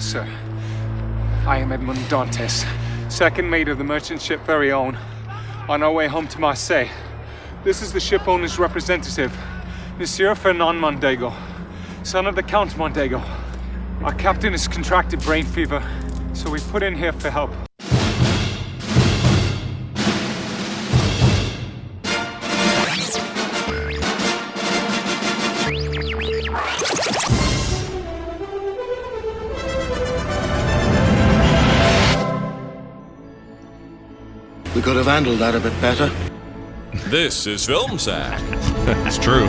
Sir, I am Edmond Dantes, second mate of the merchant ship Very Own, on our way home to Marseille. This is the ship owner's representative, Monsieur Fernand Mondego, son of the Count Mondego. Our captain has contracted brain fever, so we put in here for help. We could have handled that a bit better. This is Film Sack. It's true.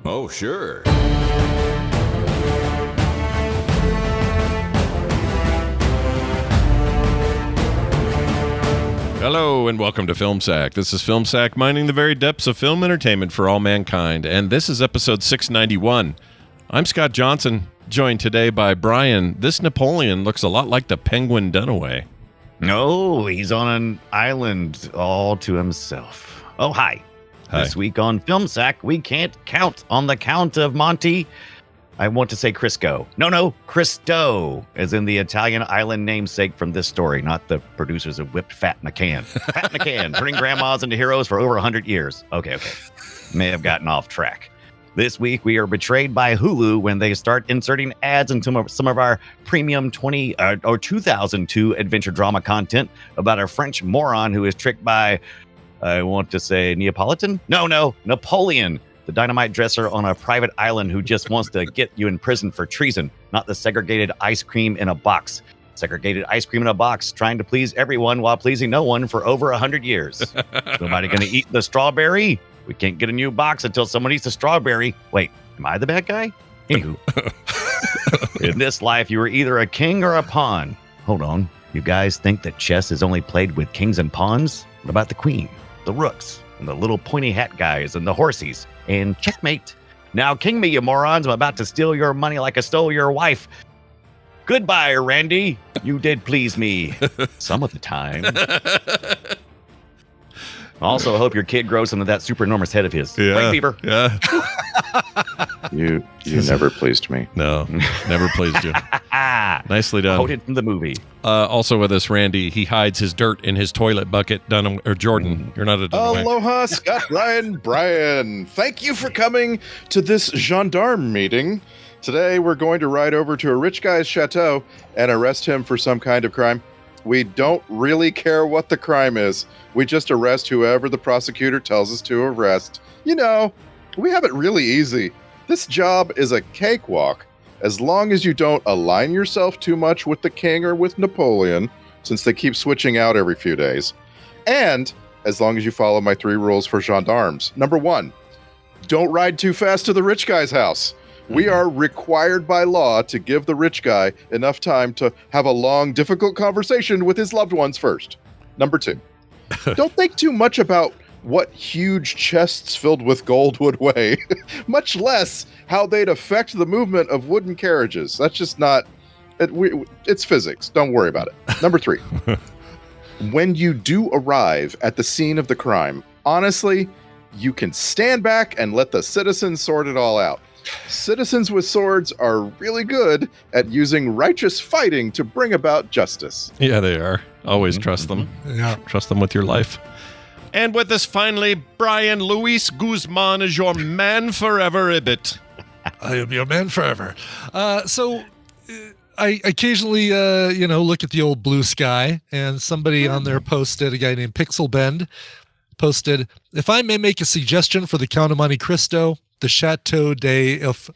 Oh, sure. Hello and welcome to Film Sack. This is Film Sack, mining the very depths of film entertainment for all mankind, and this is episode 691. I'm Scott Johnson, joined today by Brian. This Napoleon looks a lot like the Penguin Dunaway. No, he's on an island all to himself. Oh, hi. This week on Film Sack, we can't count on the Count of Monte. I want to say Crisco. No, Cristo, as in the Italian island namesake from this story, not the producers of Whipped Fat in a Can. Fat in a Can, turning grandmas into heroes for over 100 years. Okay. May have gotten off track. This week, we are betrayed by Hulu when they start inserting ads into some of our premium 2002 adventure drama content about a French moron who is tricked by, I want to say Neapolitan? No, Napoleon, the dynamite dresser on a private island who just wants to get you in prison for treason, not the segregated ice cream in a box. Segregated ice cream in a box, trying to please everyone while pleasing no one for over 100 years. Somebody going to eat the strawberry? We can't get a new box until someone eats the strawberry. Wait, am I the bad guy? Anywho. In this life, you are either a king or a pawn. Hold on. You guys think that chess is only played with kings and pawns? What about the queen, the rooks, and the little pointy hat guys, and the horsies? And checkmate. Now king me, you morons. I'm about to steal your money like I stole your wife. Goodbye, Randy. You did please me. Some of the time. Also, hope your kid grows into that super enormous head of his. Yeah. Brain fever. Yeah. You never pleased me. No, never pleased you. Nicely done. Quoted from the movie. Also with us, Randy. He hides his dirt in his toilet bucket. Jordan, you're not a Dunaway. Aloha, Scott, Brian. Thank you for coming to this gendarme meeting. Today, we're going to ride over to a rich guy's chateau and arrest him for some kind of crime. We don't really care what the crime is. We just arrest whoever the prosecutor tells us to arrest. You know, we have it really easy. This job is a cakewalk. As long as you don't align yourself too much with the king or with Napoleon, since they keep switching out every few days. And as long as you follow my 3 rules for gendarmes. Number 1, don't ride too fast to the rich guy's house. We are required by law to give the rich guy enough time to have a long, difficult conversation with his loved ones first. Number 2, don't think too much about what huge chests filled with gold would weigh, much less how they'd affect the movement of wooden carriages. That's just not, it's physics. Don't worry about it. Number 3, when you do arrive at the scene of the crime, honestly, you can stand back and let the citizens sort it all out. Citizens with swords are really good at using righteous fighting to bring about justice. Yeah, they are. Always trust them. Yeah. Trust them with your life. And with us, finally, Brian Luis Guzman is your man forever, Ibit. I am your man forever. So I occasionally, look at the old blue sky, and somebody on there posted, a guy named Pixel Bend, posted, if I may make a suggestion for the Count of Monte Cristo, the Chateau Delph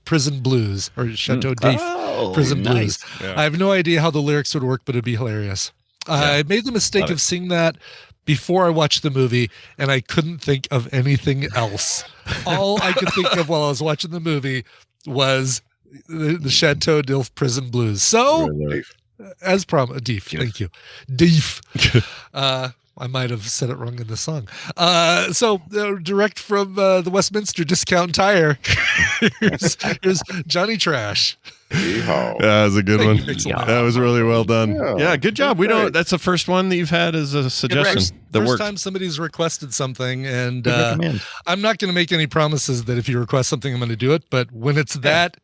Prison Blues, or Chateau Delph Prison Blues. Yeah. I have no idea how the lyrics would work, but it'd be hilarious. I made the mistake of seeing that before I watched the movie, and I couldn't think of anything else. All I could think of while I was watching the movie was the Chateau Delph Prison Blues. So, as promised, Deef, thank you. Deef. I might have said it wrong in the song. So direct from the Westminster Discount Tire, here's Johnny Trash. Yeehaw. That was a good one. Pixel. That was really well done. Yeah. Yeah, good job. We Great. don't. That's the first one that you've had as a suggestion that First worked. time somebody's requested something, and Good recommend. I'm not going to make any promises that if you request something, I'm going to do it. But when it's that,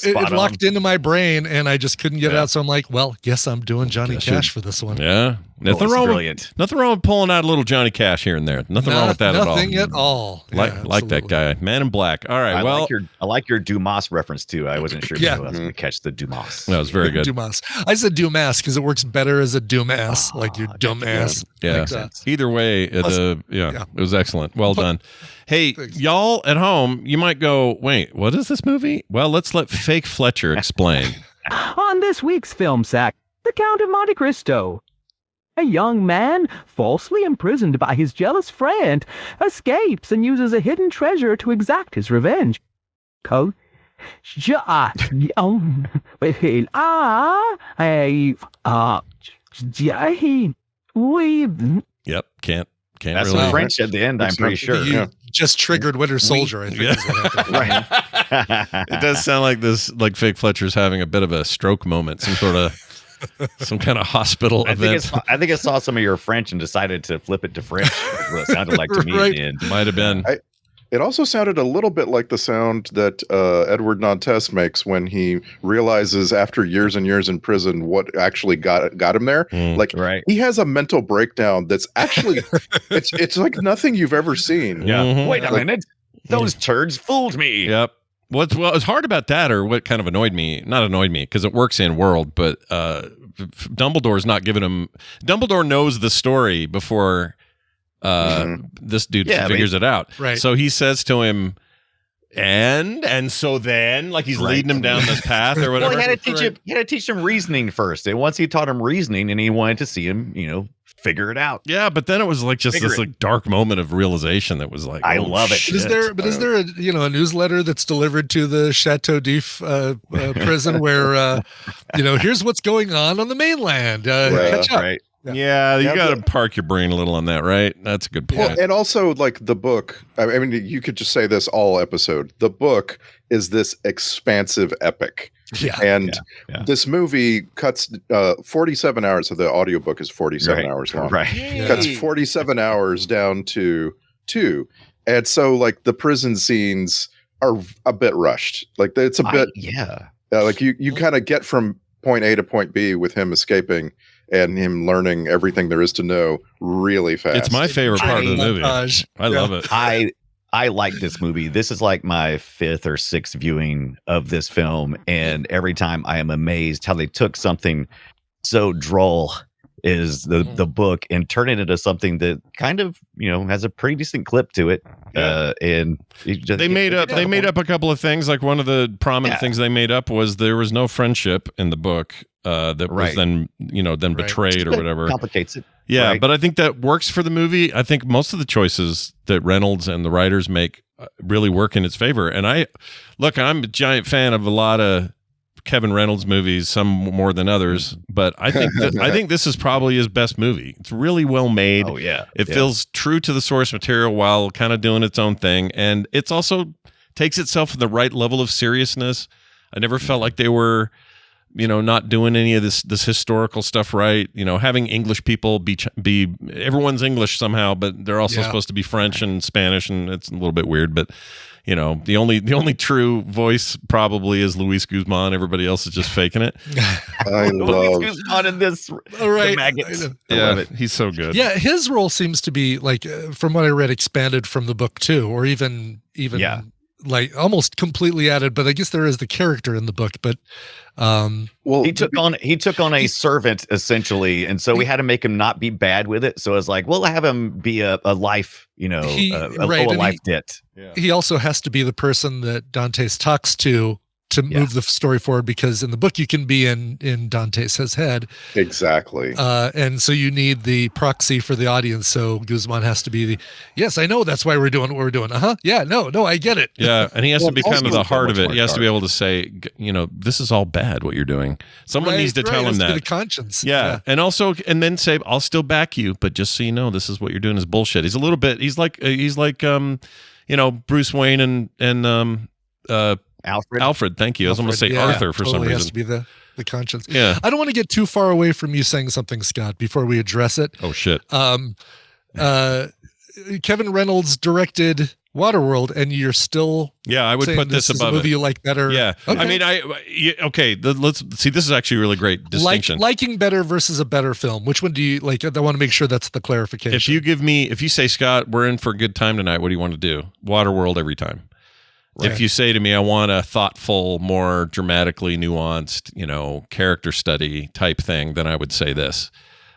it Spot locked into my brain, and I just couldn't get it out. So I'm like, well, guess I'm doing Johnny Guess Cash for this one. Yeah, It's brilliant. Nothing wrong with pulling out a little Johnny Cash here and there. Nothing wrong with that at all. Nothing at all. Like Yeah, like that absolutely. guy, Man in Black. All right, I like your Dumas reference too. I wasn't sure if Yeah. I was going to catch the Dumas. that was very good. Dumas. I said Dumas because it works better as a Dumas, like your dumbass. Yeah. Like that. Either way, it was excellent. Well done. Hey, Thanks. y'all at home, you might go, wait, what is this movie? Well, let's let Fake Fletcher explain. On this week's film sack, The Count of Monte Cristo. A young man, falsely imprisoned by his jealous friend, escapes and uses a hidden treasure to exact his revenge. Yep, can't That's really. some French at the end, I'm pretty sure. You just triggered Winter Soldier, I think. Is what happened. Right. It does sound like this, like Fake Fletcher's having a bit of a stroke moment, some kind of hospital event. I think I saw some of your French and decided to flip it to French. That's what it sounded like to me. Right. And Might have been. It also sounded a little bit like the sound that Edward Dantes makes when he realizes after years and years in prison what actually got him there. Like right. he has a mental breakdown that's actually it's like nothing you've ever seen. Yeah. Mhm. Wait a minute. Those turds fooled me. Yep. What's hard about that, or what kind of annoyed me, not annoyed me, because it works in World, but Dumbledore's not giving him. Dumbledore knows the story before this dude figures it out. Right. So he says to him, and so then, like he's leading him down this path or whatever. Well, he had to teach him reasoning first. And once he taught him reasoning, and he wanted to see him, figure it out. Yeah, but then it was like just Figure this it. like dark moment of realization that was like, I oh, love it. shit. Is there a a newsletter that's delivered to the Chateau d'If prison where here's what's going on the mainland? Catch up. Right. Yeah, you Yeah, got to but- park your brain a little on that, right? That's a good point. Well, and also like the book, I mean, you could just say this all episode. The book is this expansive epic. Yeah. And yeah. this movie cuts 47 hours. So the audiobook is 47 hours long. Right. Cuts 47 hours down to 2. And so like the prison scenes are a bit rushed. Like it's a bit like you kind of get from point A to point B with him escaping and him learning everything there is to know really fast. It's my favorite part of the movie. Montage. I love it. I like this movie. This is like my 5th or 6th viewing of this film, and every time I am amazed how they took something so droll is the book and turn it into something that kind of has a pretty decent clip to it. And They made up a couple of things. Like one of the prominent things they made up was there was no friendship in the book that was then betrayed or whatever. Complicates it. Yeah, right? but I think that works for the movie. I think most of the choices that Reynolds and the writers make really work in its favor. And I'm a giant fan of a lot of Kevin Reynolds movies, some more than others, but I think I think this is probably his best movie. It's really well made. Oh yeah. It feels true to the source material while kind of doing its own thing, and it's also takes itself in the right level of seriousness. I never felt like they were not doing any of this historical stuff right. Having English people be everyone's English somehow, but they're also supposed to be French and Spanish, and it's a little bit weird. But the only true voice probably is Luis Guzman. Everybody else is just faking it. I love Guzman in this. All right. The maggots. I Yeah, love it. he's so good. Yeah, his role seems to be like, from what I read, expanded from the book too, or even like almost completely added. But I guess there is the character in the book. But well, he took on a servant essentially, and so we had to make him not be bad with it. So it's like, we'll have him be a life, a life debt. he also has to be the person that Dantes talks to move the story forward, because in the book you can be in Dantes' head. Exactly. And so you need the proxy for the audience. So Guzman has to be yes, I know that's why we're doing what we're doing. Yeah, no, I get it. Yeah, and he has to be kind of the heart of it. much He has to be more able to say, this is all bad what you're doing. Someone needs to tell him has to be that. the conscience. Yeah, and then say, I'll still back you, but just so you know, this is what you're doing is bullshit. He's like Bruce Wayne and Alfred. Thank you. I was almost say Yeah, Arthur for some totally reason. has to be the conscience. Yeah. I don't want to get too far away from you saying something, Scott, before we address it. Oh shit. Kevin Reynolds directed Waterworld, and you're still Yeah, I would saying put this is a above movie it. you like better. Yeah. Okay. I mean, okay. Let's see. This is actually a really great distinction. Liking better versus a better film. Which one do you like? I want to make sure that's the clarification. If you say, Scott, we're in for a good time tonight, what do you want to do? Waterworld every time. Right. If you say to me, I want a thoughtful, more dramatically nuanced, character study type thing, then I would say this.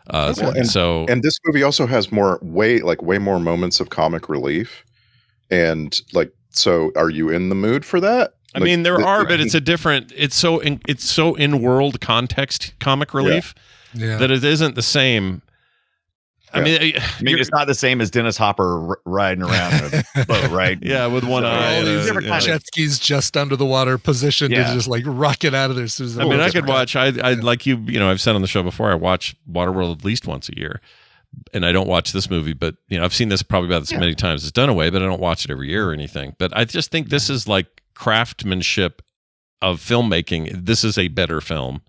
And this movie also has way more moments of comic relief. And so are you in the mood for that? I mean, there are, but it's so in world context comic relief that it isn't the same. I mean, it's not the same as Dennis Hopper riding around in a boat, right? Yeah, with one eye. All these jet skis just under the water position to just like rocket out of there. I mean, I could watch. I like you. I've said on the show before. I watch Waterworld at least once a year, and I don't watch this movie. But I've seen this probably about as many times as Dunaway, but I don't watch it every year or anything. But I just think this is like craftsmanship of filmmaking. This is a better film.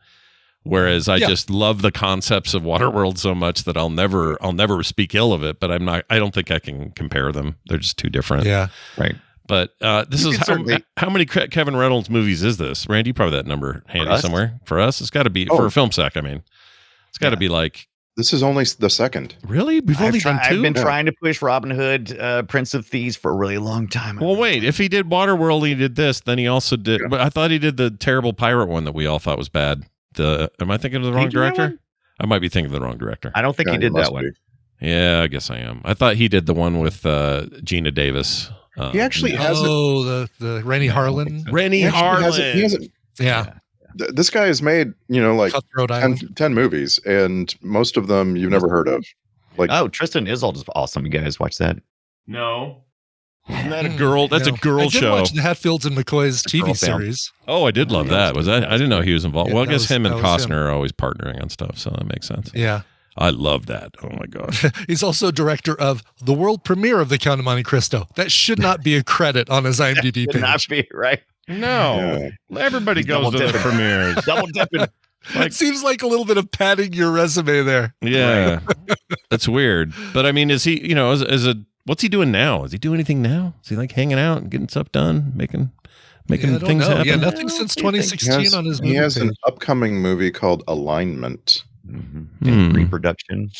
Whereas I just love the concepts of Waterworld so much that I'll never speak ill of it, but I don't think I can compare them. They're just too different. Yeah. Right. But this is how many Kevin Reynolds movies is this? Randy, you probably have that number handy somewhere. For us, it's got to be for a film sack. I mean, it's got to be like. This is only the second. Really? We've only done two? I've been trying to push Robin Hood, Prince of Thieves for a really long time. Well, wait. If he did Waterworld, he did this. Then he also did. But I thought he did the terrible pirate one that we all thought was bad. Am I thinking of the wrong director? I might be thinking of the wrong director. I don't think he did that one. Yeah, I guess I am. I thought he did the one with Gina Davis. He actually has the Rennie Harlan. Rennie Harlan. He hasn't. Yeah. This guy has made, like 10 movies, and most of them you've never heard of. Like, Tristan Isolde is awesome. You guys watch that? No. Isn't that a girl? That's a girl show. I did watch the Hatfields and McCoy's TV series. Oh, I did love that. Was that? I didn't know he was involved. Yeah, well, I guess him and Costner him. are always partnering on stuff, so that makes sense. Yeah. I love that. Oh my gosh. He's also director of the world premiere of The Count of Monte Cristo. That should not be a credit on his IMDb page. Not be, right? No. Everybody goes to the premieres. Double dipping. It seems like a little bit of padding your resume there. Yeah. That's weird. But I mean, is he, what's he doing now? Is he doing anything now? Is he like hanging out and getting stuff done, making things happen? Yeah, nothing since 2016 on his movie. He has page. an upcoming movie called Alignment. Reproduction.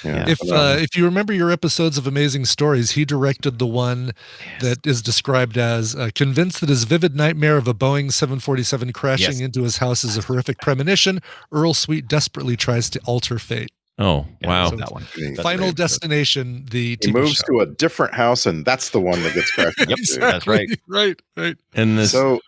Yeah. If you remember your episodes of Amazing Stories, he directed the one that is described as convinced that his vivid nightmare of a Boeing 747 crashing into his house is a horrific premonition. Earl Sweet desperately tries to alter fate. Oh, wow. So that one. Final Destination, the TV He moves show. to a different house, and that's the one that gets crashed. Yep, that's right. Right. And this, So-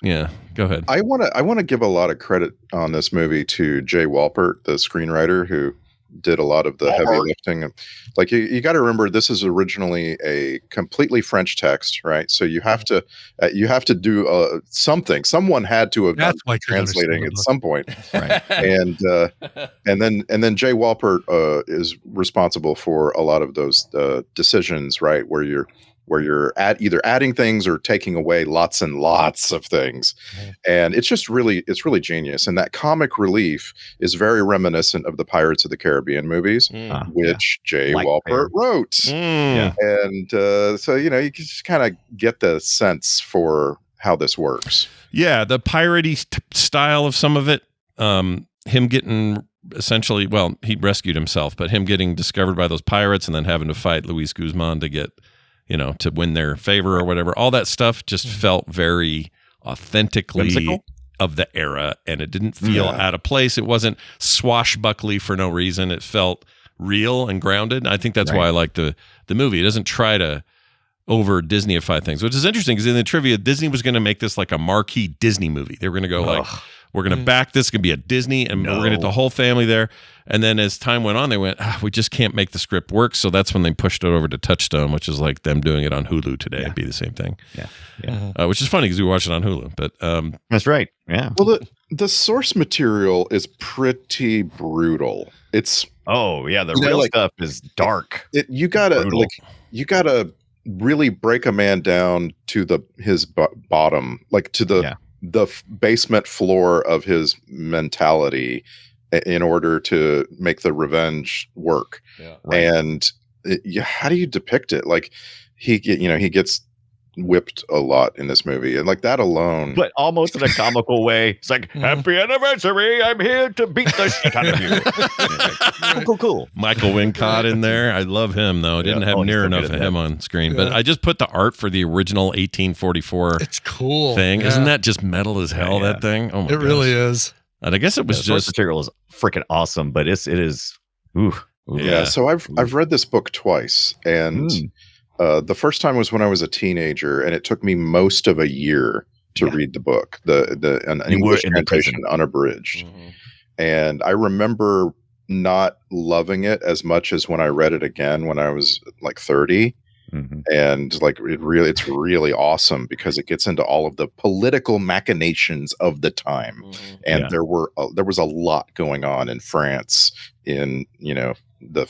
go ahead. I want to give a lot of credit on this movie to Jay Walpert, the screenwriter who did a lot of the heavy lifting. Like you got to remember, this is originally a completely French text, right? So you have to do something. Someone had to have done translating at some point, Right. and then Jay Walpert is responsible for a lot of those decisions, right? Where you're either adding things or taking away lots and lots of things. And it's really genius. And that comic relief is very reminiscent of the Pirates of the Caribbean movies, which Jay Walpert wrote. And so, you can just kind of get the sense for how this works. Yeah, the piratey style of some of it, him getting essentially, well, he rescued himself, but him getting discovered by those pirates and then having to fight Luis Guzman to get, to win their favor or whatever. All that stuff just felt very authentically Whimsical? of the era, and it didn't feel out of place. It wasn't swashbuckly for no reason. It felt real and grounded. I think that's why I like the movie. It doesn't try to over Disneyify things, which is interesting because in the trivia, Disney was going to make this like a marquee Disney movie. They were going to go we're going to back this. It's going to be a Disney, and we're going to get the whole family there. And then as time went on, they went, we just can't make the script work. So that's when they pushed it over to Touchstone, which is like them doing it on Hulu today. It'd be the same thing. Which is funny because we watch it on Hulu. But that's right. Yeah. Well, the source material is pretty brutal. It's the real stuff is dark. You gotta really break a man down to his bottom, like to the basement floor of his mentality in order to make the revenge work. Yeah. Right. And how do you depict it? Like he gets whipped a lot in this movie, and like that alone, But almost in a comical way. It's like, happy anniversary, I'm here to beat the shit out of you. Cool. Michael Wincott in there. I love him, though. I didn't have he's near so enough good of at him that. on screen. But I just put the art for the original 1844 It's cool. thing. Yeah. Isn't that just metal as hell, Yeah. that thing? Oh my It really is. And I guess it was The source just... material is freaking awesome, but it is. Ooh. yeah. So I've read this book twice, and the first time was when I was a teenager, and it took me most of a year to read the book, an English translation unabridged. And I remember not loving it as much as when I read it again when I was like 30. And like it's really awesome because it gets into all of the political machinations of the time. And there was a lot going on in France in the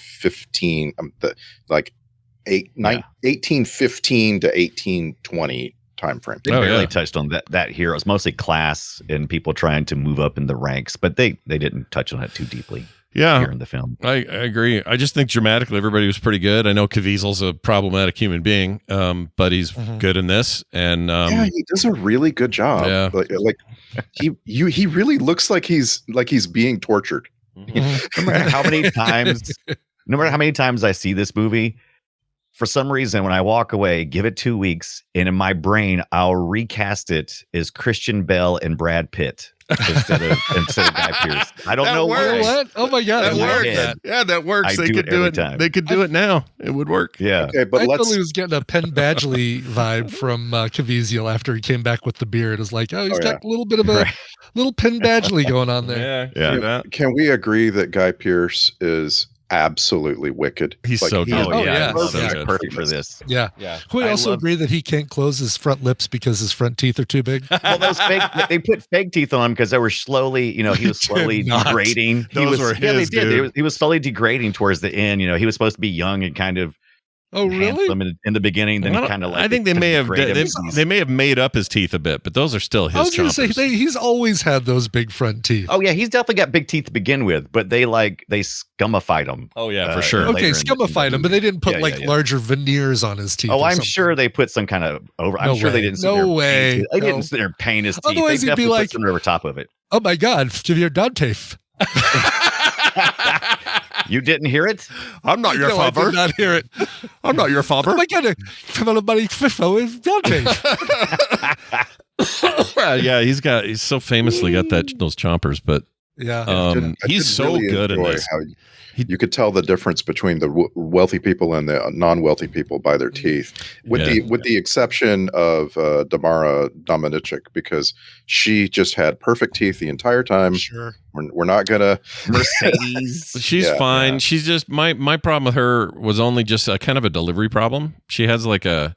1815 to 1820 time frame. They barely touched on that here. It was mostly class and people trying to move up in the ranks, but they didn't touch on it too deeply. Here in the film. I agree. I just think dramatically everybody was pretty good. I know Caviezel's a problematic human being, but he's good in this. And he does a really good job. Yeah. Like he really looks like he's being tortured. No matter how many times I see this movie, for some reason, when I walk away, give it 2 weeks, and in my brain, I'll recast it as Christian Bale and Brad Pitt instead of Guy Pearce. I don't know why. What? Oh my God. that I love works. that. Yeah, that works. I They do could it do every it. time. They could do it now. It would work. Yeah. Okay, but I let's. totally was getting a Penn Badgley vibe from Caviezel after he came back with the beard. It was like, he's got a little bit of a little Penn Badgley going on there. Yeah. Can we agree that Guy Pearce is absolutely wicked? He's so good. Perfect for this. Yeah. Can we also agree that he can't close his front lips because his front teeth are too big? Well, those they put fake teeth on him because they were slowly, he was slowly degrading. He was slowly degrading towards the end. He was supposed to be young and kind of handsome in the beginning. Then kind of like I think they may have made up his teeth a bit, but those are still his. I was going to chompers. say he's always had those big front teeth. Oh yeah, he's definitely got big teeth to begin with, but they scummified him. Oh yeah, for sure. Okay, scummified him, but they didn't put larger veneers on his teeth. Oh, I'm sure they put some kind of over. I'm sure they didn't. They didn't sit there and paint his teeth. Otherwise, they he'd be like put some over top of it. Oh my God, to your Dante. You didn't hear it? I'm not your I father. did not hear it. I'm not your father. Oh my God, everybody Fifo is Dante. Yeah, he's so famously got those chompers, but he's so good in this. You could tell the difference between the wealthy people and the non-wealthy people by their teeth, with the exception of Damara Dominichik, because she just had perfect teeth the entire time. Sure, we're not gonna Mercedes. She's fine. Yeah. She's just my problem with her was only just a kind of a delivery problem. She has like a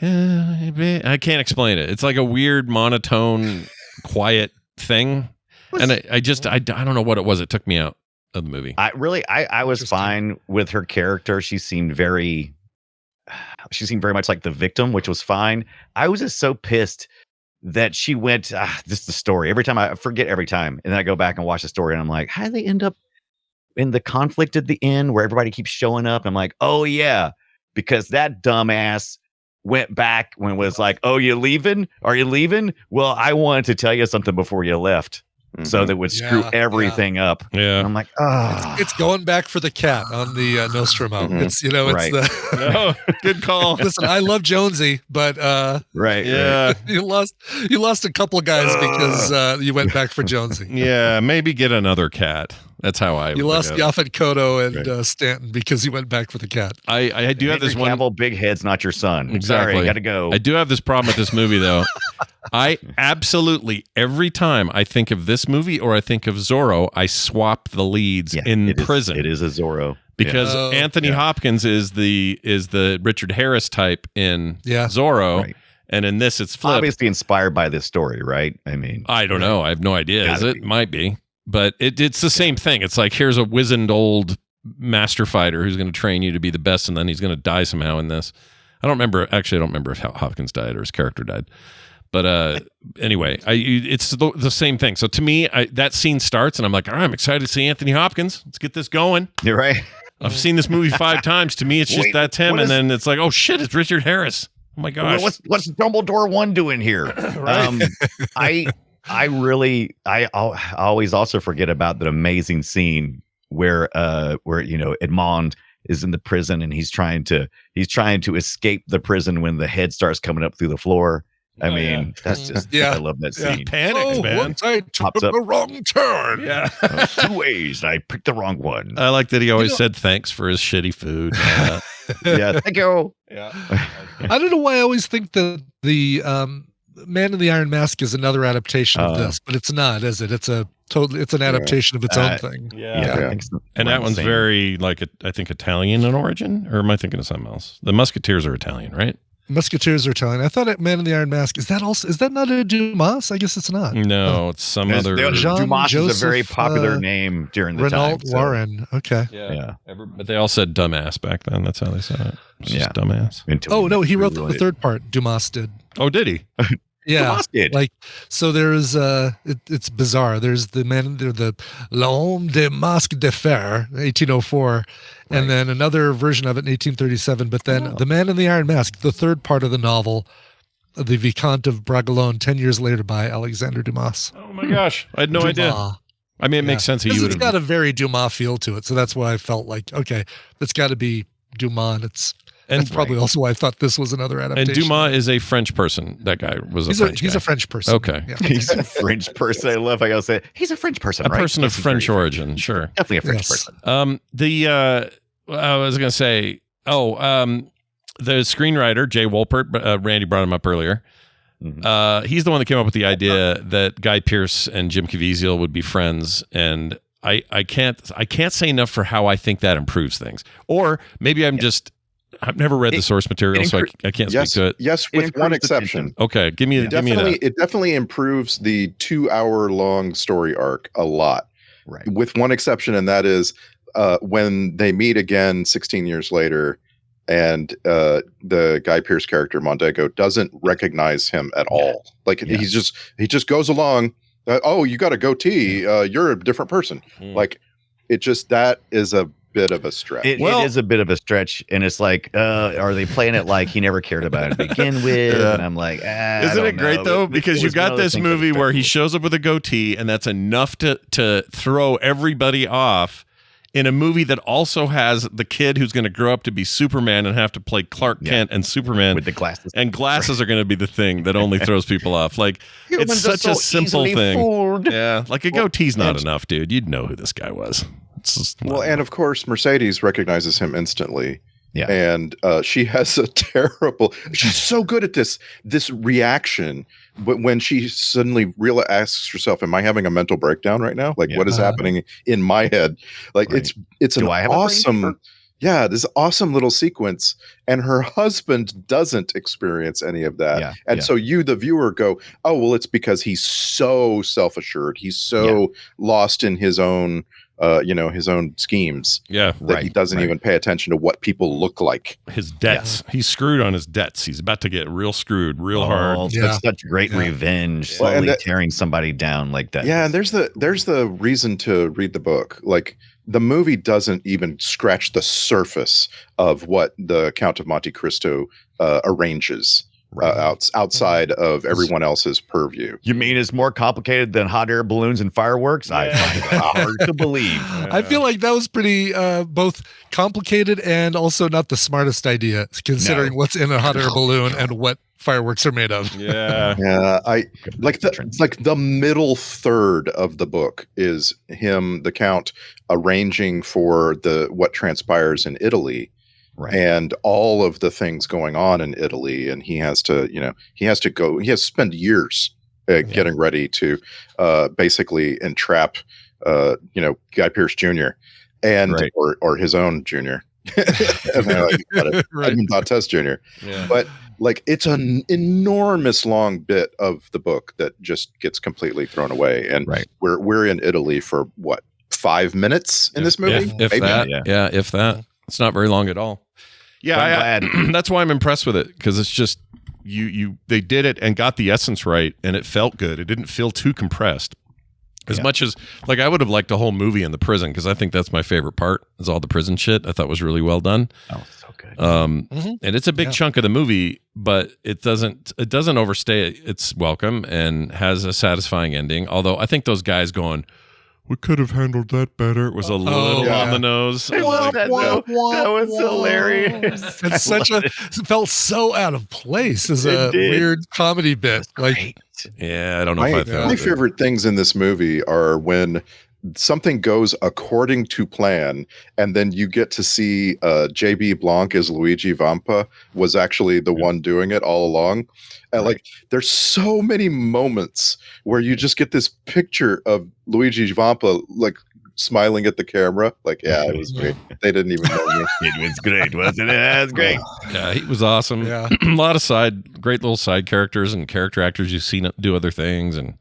I can't explain it. It's like a weird monotone, quiet thing, and I don't know what it was. It took me out of the movie. I was fine with her character. She seemed very much like the victim, which was fine. I was just so pissed that she went just the story every time. I forget every time, and then I go back and watch the story and I'm like, how did they end up in the conflict at the end where everybody keeps showing up? And I'm like, oh yeah, because that dumbass went back when it was like, oh, you leaving? Are you leaving? Well, I wanted to tell you something before you left. So that would screw everything up. Yeah. And I'm like, it's going back for the cat on the Nostromo. It's it's good call. Listen, I love Jonesy, but you lost a couple of guys because you went back for Jonesy. Yeah, maybe get another cat. That's how I. You lost Yaphet Kotto and Stanton because you went back for the cat. I do have this one. Cavill, big head's not your son. Exactly. Sorry, gotta go. I do have this problem with this movie though. I absolutely every time I think of this movie or I think of Zorro, I swap the leads in prison. It is a Zorro because Anthony Hopkins is the Richard Harris type in Zorro. Right. And in this, it's flipped. Obviously inspired by this story, right? I mean, I don't know. I have no idea. Is it? Might be. But it's the same thing. It's like, here's a wizened old master fighter who's going to train you to be the best, and then he's going to die somehow in this. I don't remember if Hopkins died or his character died. But anyway, it's the same thing. So to me, that scene starts, and I'm like, all right, I'm excited to see Anthony Hopkins. Let's get this going. You're right. I've seen this movie 5 times. To me, it's just that's him, and then it's like, oh shit, it's Richard Harris. Oh my gosh, what's Dumbledore 1 doing here? I always also forget about that amazing scene where Edmond is in the prison and he's trying to escape the prison when the head starts coming up through the floor. I mean, that's just I love that scene. He panics, man. Once I took the wrong turn. Yeah. 2 ways. I picked the wrong one. I like that he always said thanks for his shitty food. Yeah, thank you. Yeah. I don't know why I always think that the Man in the Iron Mask is another adaptation of this, but it's not, is it? It's an adaptation of its own thing. I think so. And that one's very I think Italian in origin, or am I thinking of something else? The Musketeers are Italian, right? Musketeers are Italian. I thought Man in the Iron Mask. Is that not a Dumas? I guess it's not. No, it's some other. Dumas is a very popular name during the Renault time. Warren. Okay. Yeah. But they all said dumbass back then. That's how they said it. It's just dumbass. Oh no, he wrote the third part. Dumas did. Oh, did he? Yeah, Dumas did. like so. There's it's bizarre. There's the L'Homme de Masque de Fer, 1804, and then another version of it in 1837. But then the Man in the Iron Mask, the third part of the novel, the Vicomte of Bragelonne, 10 years later by Alexander Dumas. Oh my gosh, I had no idea. I mean, it makes sense. It's got a very Dumas feel to it, so that's why I felt like it's got to be Dumas. That's probably also why I thought this was another adaptation. And Dumas is a French person. That guy was He's a French person. Okay. Yeah. He's a French person. I love how you say he's a French person. A person of French origin, sure. Definitely a French person. I was going to say, the screenwriter, Jay Wolpert, Randy brought him up earlier. Mm-hmm. He's the one that came up with the idea that Guy Pearce and Jim Caviezel would be friends, and I can't say enough for how I think that improves things. Or maybe I've never read the source material, so I can't speak to it. Yes, with one exception. Okay, give me that. It definitely improves the 2-hour-long story arc a lot. Right. With one exception, and that is when they meet again 16 years later, and the Guy Pearce character Mondego doesn't recognize him at all. Like he just goes along. Oh, you got a goatee. You're a different person. Like that is a bit of a stretch. It is a bit of a stretch, and it's like, are they playing it like he never cared about it to begin with? And I'm like, isn't it great though? Because you got this movie where he shows up with a goatee, and that's enough to throw everybody off. In a movie that also has the kid who's going to grow up to be Superman and have to play Clark Kent and Superman with the glasses, and glasses are going to be the thing that only throws people off. Like it's such a simple thing. Fooled. Yeah, like a goatee's not enough, dude. You'd know who this guy was. And of course, Mercedes recognizes him instantly. Yeah, and she has a terrible. She's so good at this reaction, but when she suddenly asks herself, "Am I having a mental breakdown right now? Like, what is happening in my head?" Like, it's an awesome, this awesome little sequence, and her husband doesn't experience any of that, so you, the viewer, go, "Oh, well, it's because he's so self-assured. He's so lost in his own." His own schemes. Yeah, that he doesn't even pay attention to what people look like. His debts. Yeah. He's screwed on his debts. He's about to get real screwed, real hard. That's such great revenge, slowly tearing somebody down like that. Yeah, and there's the reason to read the book. Like the movie doesn't even scratch the surface of what the Count of Monte Cristo arranges. Outside of everyone else's purview. You mean it's more complicated than hot air balloons and fireworks? I find it hard to believe. I feel like that was pretty both complicated and also not the smartest idea, considering what's in a hot air balloon and what fireworks are made of. I like the middle third of the book is him, the Count, arranging for what transpires in Italy. Right. And all of the things going on in Italy, and he has to spend years getting ready to basically entrap, Guy Pearce Jr. and or his own junior, Edmond Dantes Jr. Yeah. But like it's an enormous long bit of the book that just gets completely thrown away, and we're in Italy for what, 5 minutes in this movie, if that. It's not very long at all. Yeah, I'm glad. that's why I'm impressed with it, because it's just they did it and got the essence right, and it felt good. It didn't feel too compressed. As much as, like, I would have liked a whole movie in the prison, because I think that's my favorite part, is all the prison shit. I thought was really well done. Oh, so good. And it's a big chunk of the movie, but it doesn't overstay its welcome and has a satisfying ending. Although I think those guys going, we could have handled that better, was a little on the nose. I love that, though. That was hilarious. It's it felt so out of place as a weird comedy bit. Like, yeah, I don't know if I found my it. favorite things in this movie are when something goes according to plan, and then you get to see J.B. Blanc as Luigi Vampa was actually the one doing it all along. And like, there's so many moments where you just get this picture of Luigi Vampa like smiling at the camera. Like, yeah, it was great. They didn't even know me. It was great, wasn't it? That was great. Yeah, he was awesome. Yeah. A lot of great little side characters and character actors you've seen do other things. And,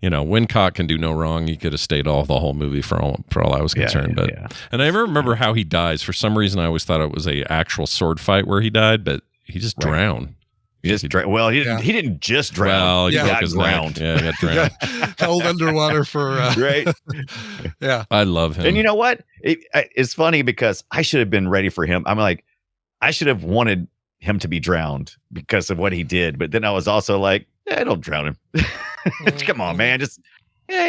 you know, Wincott can do no wrong. He could have stayed the whole movie for all I was concerned. And I never remember how he dies. For some reason, I always thought it was a actual sword fight where he died, but he just drowned. He just drowned. Well, he didn't just drown. Well, he he broke got his drowned. neck. Yeah, he got drowned. held underwater for Right. yeah. I love him. And you know what? It's funny because I should have been ready for him. I'm like, I should have wanted him to be drowned because of what he did. But then I was also like, don't drown him. Come on, man. He's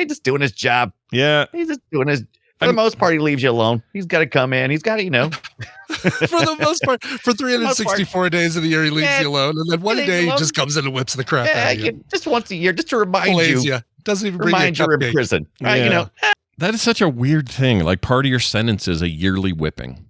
just doing his job. Yeah. He's just doing his. For the most part, he leaves you alone. He's got to come in. He's got to, For the most part, for 364 days of the year, he leaves you alone. And then one day he just comes in and whips the crap out of you. Just once a year, just to remind you. Doesn't even bring you a Remind you in cupcake. prison. Right? Yeah. That is such a weird thing. Like, part of your sentence is a yearly whipping.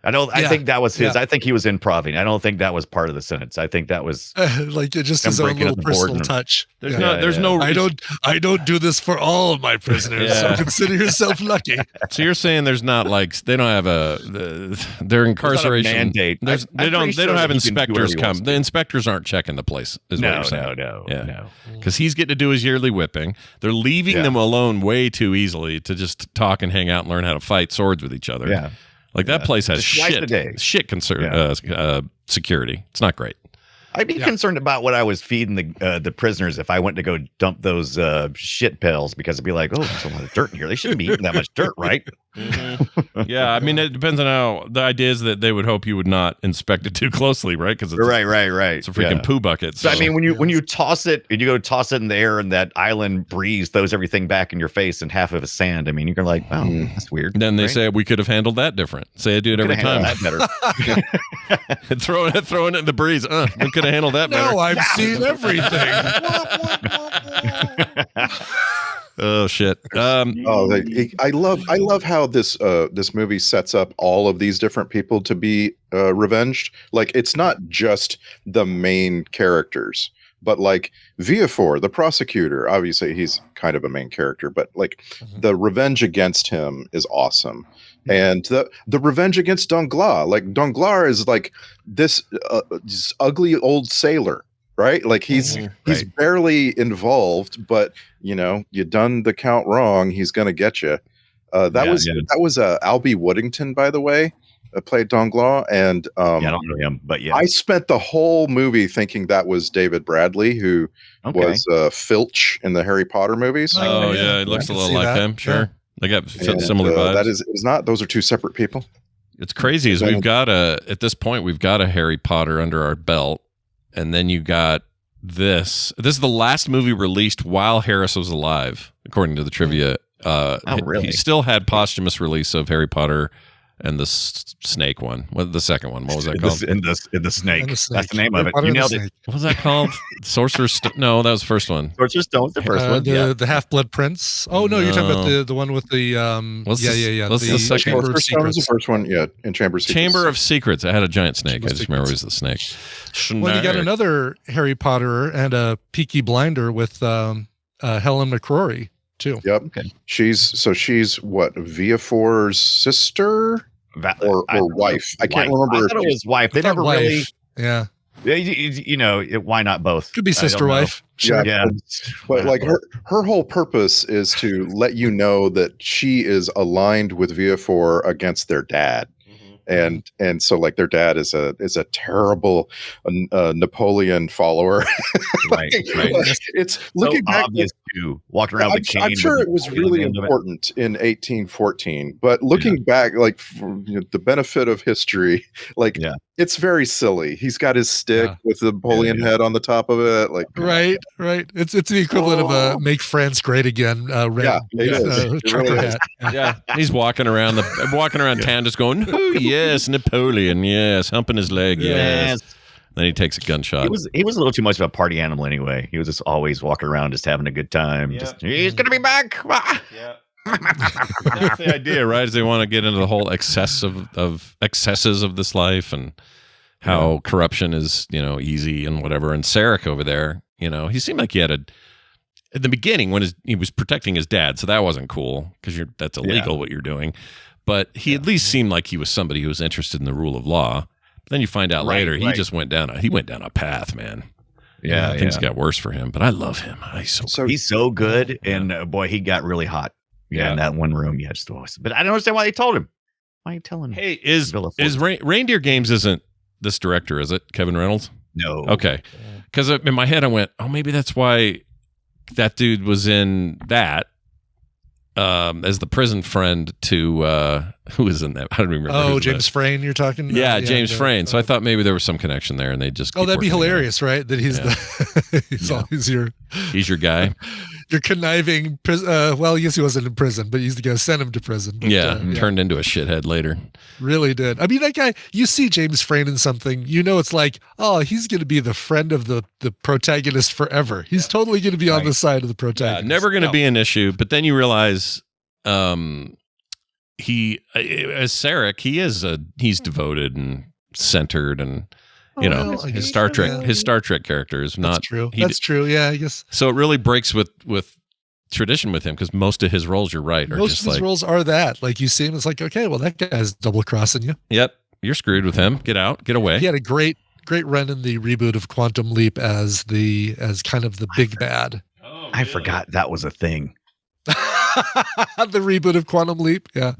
I think that was his. I think he was improving. I don't think that was part of the sentence. I think that was like just his him own breaking little up the board personal and- touch. There's no I don't do this for all of my prisoners. Yeah. So consider yourself lucky. So you're saying there's not like they don't have their incarceration mandate. They I'm don't pretty sure have that he can do whatever inspectors he come. wants The to. inspectors aren't checking the place. Is what you're saying. No. Because he's getting to do his yearly whipping. They're leaving them alone way too easily to just talk and hang out and learn how to fight swords with each other. Yeah. Like that place has Just twice a day. security. It's not great. I'd be concerned about what I was feeding the prisoners if I went to go dump those shit pills because it'd be like, oh, there's a lot of dirt in here. They shouldn't be eating that much dirt, right? Yeah, I mean, it depends on how the idea is that they would hope you would not inspect it too closely, right? Because it's Right. it's a freaking poo bucket. So I mean, when you toss it, and you go toss it in the air, and that island breeze throws everything back in your face, and half of it's sand. I mean, you're like, oh, that's weird. Then they right? say we could have handled that different. Say I do it every time. That better. throwing it in the breeze. We could have handled that better. No, I've seen everything. Oh shit. I love how this movie sets up all of these different people to be revenged. Like, it's not just the main characters, but like Viafor, the prosecutor. Obviously, he's kind of a main character, but like the revenge against him is awesome. And the revenge against Danglars, like Danglars is like this ugly old sailor, right? Like he's barely involved, but you done the count wrong, he's gonna get you. That was Albie Woodington, by the way, played Danglars, and I don't know him, but I spent the whole movie thinking that was David Bradley, who was Filch in the Harry Potter movies. Oh yeah, it looks a little like him. Sure. Yeah. They got similar vibes. That is not. Those are two separate people. It's crazy. Is we've got at this point we've got a Harry Potter under our belt, and then you got this. This is the last movie released while Harris was alive, according to the trivia. Really? He still had posthumous release of Harry Potter and the snake one. What the second one? What was that called? In the snake. That's the name of it. You nailed it. What was that called? Sorcerer's Stone? No, that was the first one. Sorcerer's Stone, the first one. The Half-Blood Prince. Oh no, you're talking about the one with the What's the second Chamber of Secrets. The first one, in Chamber of Secrets. Chamber of Secrets. It had a giant snake. I just remember it was the snake. Well, you got another Harry Potter and a Peaky Blinder with Helen McCrory too. Yep. Okay. She's what, Viafor's sister or wife? I can't remember. I thought it was wife. They never really. Yeah. Why not both? Could be sister wife. Sure. Yeah. But like her whole purpose is to let you know that she is aligned with Viafor against their dad. and so like their dad is a terrible Napoleon follower. Right. It's looking so back, obvious too. Walking around with the cane. I'm sure with it was Napoleon really on the end of it. important in 1814, but looking back, like for, the benefit of history, like it's very silly. He's got his stick with the Napoleon head on the top of it, like Right. It's the equivalent of "Make France Great Again." Red, it is. It trucker really is. hat. Yeah, he's walking around town just going, "Oh yes, Napoleon, yes," humping his leg, yes. Then he takes a gunshot. He was a little too much of a party animal anyway. He was just always walking around, just having a good time. Just he's gonna be back. Yeah. That's the idea, right? Is they want to get into the whole excesses of this life and how corruption is, easy and whatever. And Sarek over there, he seemed like he had at the beginning when he was protecting his dad, so that wasn't cool because that's illegal what you're doing. But he at least seemed like he was somebody who was interested in the rule of law. But then you find out later he just went down a path, man. Yeah, things got worse for him. But I love him. He's so good, and boy, he got really hot. Yeah, in that one room. Yeah, just always. But I don't understand why they told him. Why are you telling him? Hey, is Reindeer Games isn't this director, is it? Kevin Reynolds? No. Okay. Because in my head I went, oh, maybe that's why that dude was in that as the prison friend to who was in that? I don't remember. Oh, James Frayne, you're talking about? Yeah, James Frayne. So I thought maybe there was some connection there, and they just that'd be hilarious, right? That he's he's always he's your guy. Your conniving. Well, I guess he wasn't in prison, but he's the guy who sent him to prison. But, turned into a shithead later. Really did. I mean, that guy. You see James Frayne in something, it's like, oh, he's going to be the friend of the protagonist forever. He's totally going to be on the side of the protagonist. Never going to be an issue. But then you realize, he as Sarek, he's devoted and centered and. His Star Trek character is not true. That's true. Yeah, I guess. So it really breaks with tradition with him because most of his roles, you're right, most of his roles are that. Like you see him, it's like, okay, well, that guy's double crossing you. Yep, you're screwed with him. Get out, get away. He had a great run in the reboot of Quantum Leap as kind of the big bad. Oh, I forgot that was a thing. The reboot of Quantum Leap. Yeah.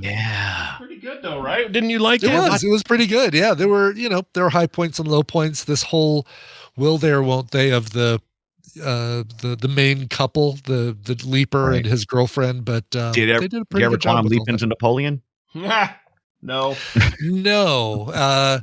Pretty good though, right? Didn't you like it? It was pretty good. Yeah. There were high points and low points. This whole will they or won't they of the main couple, the leaper and his girlfriend, but they did a pretty good job. Quantum Leap into Napoleon? No. No.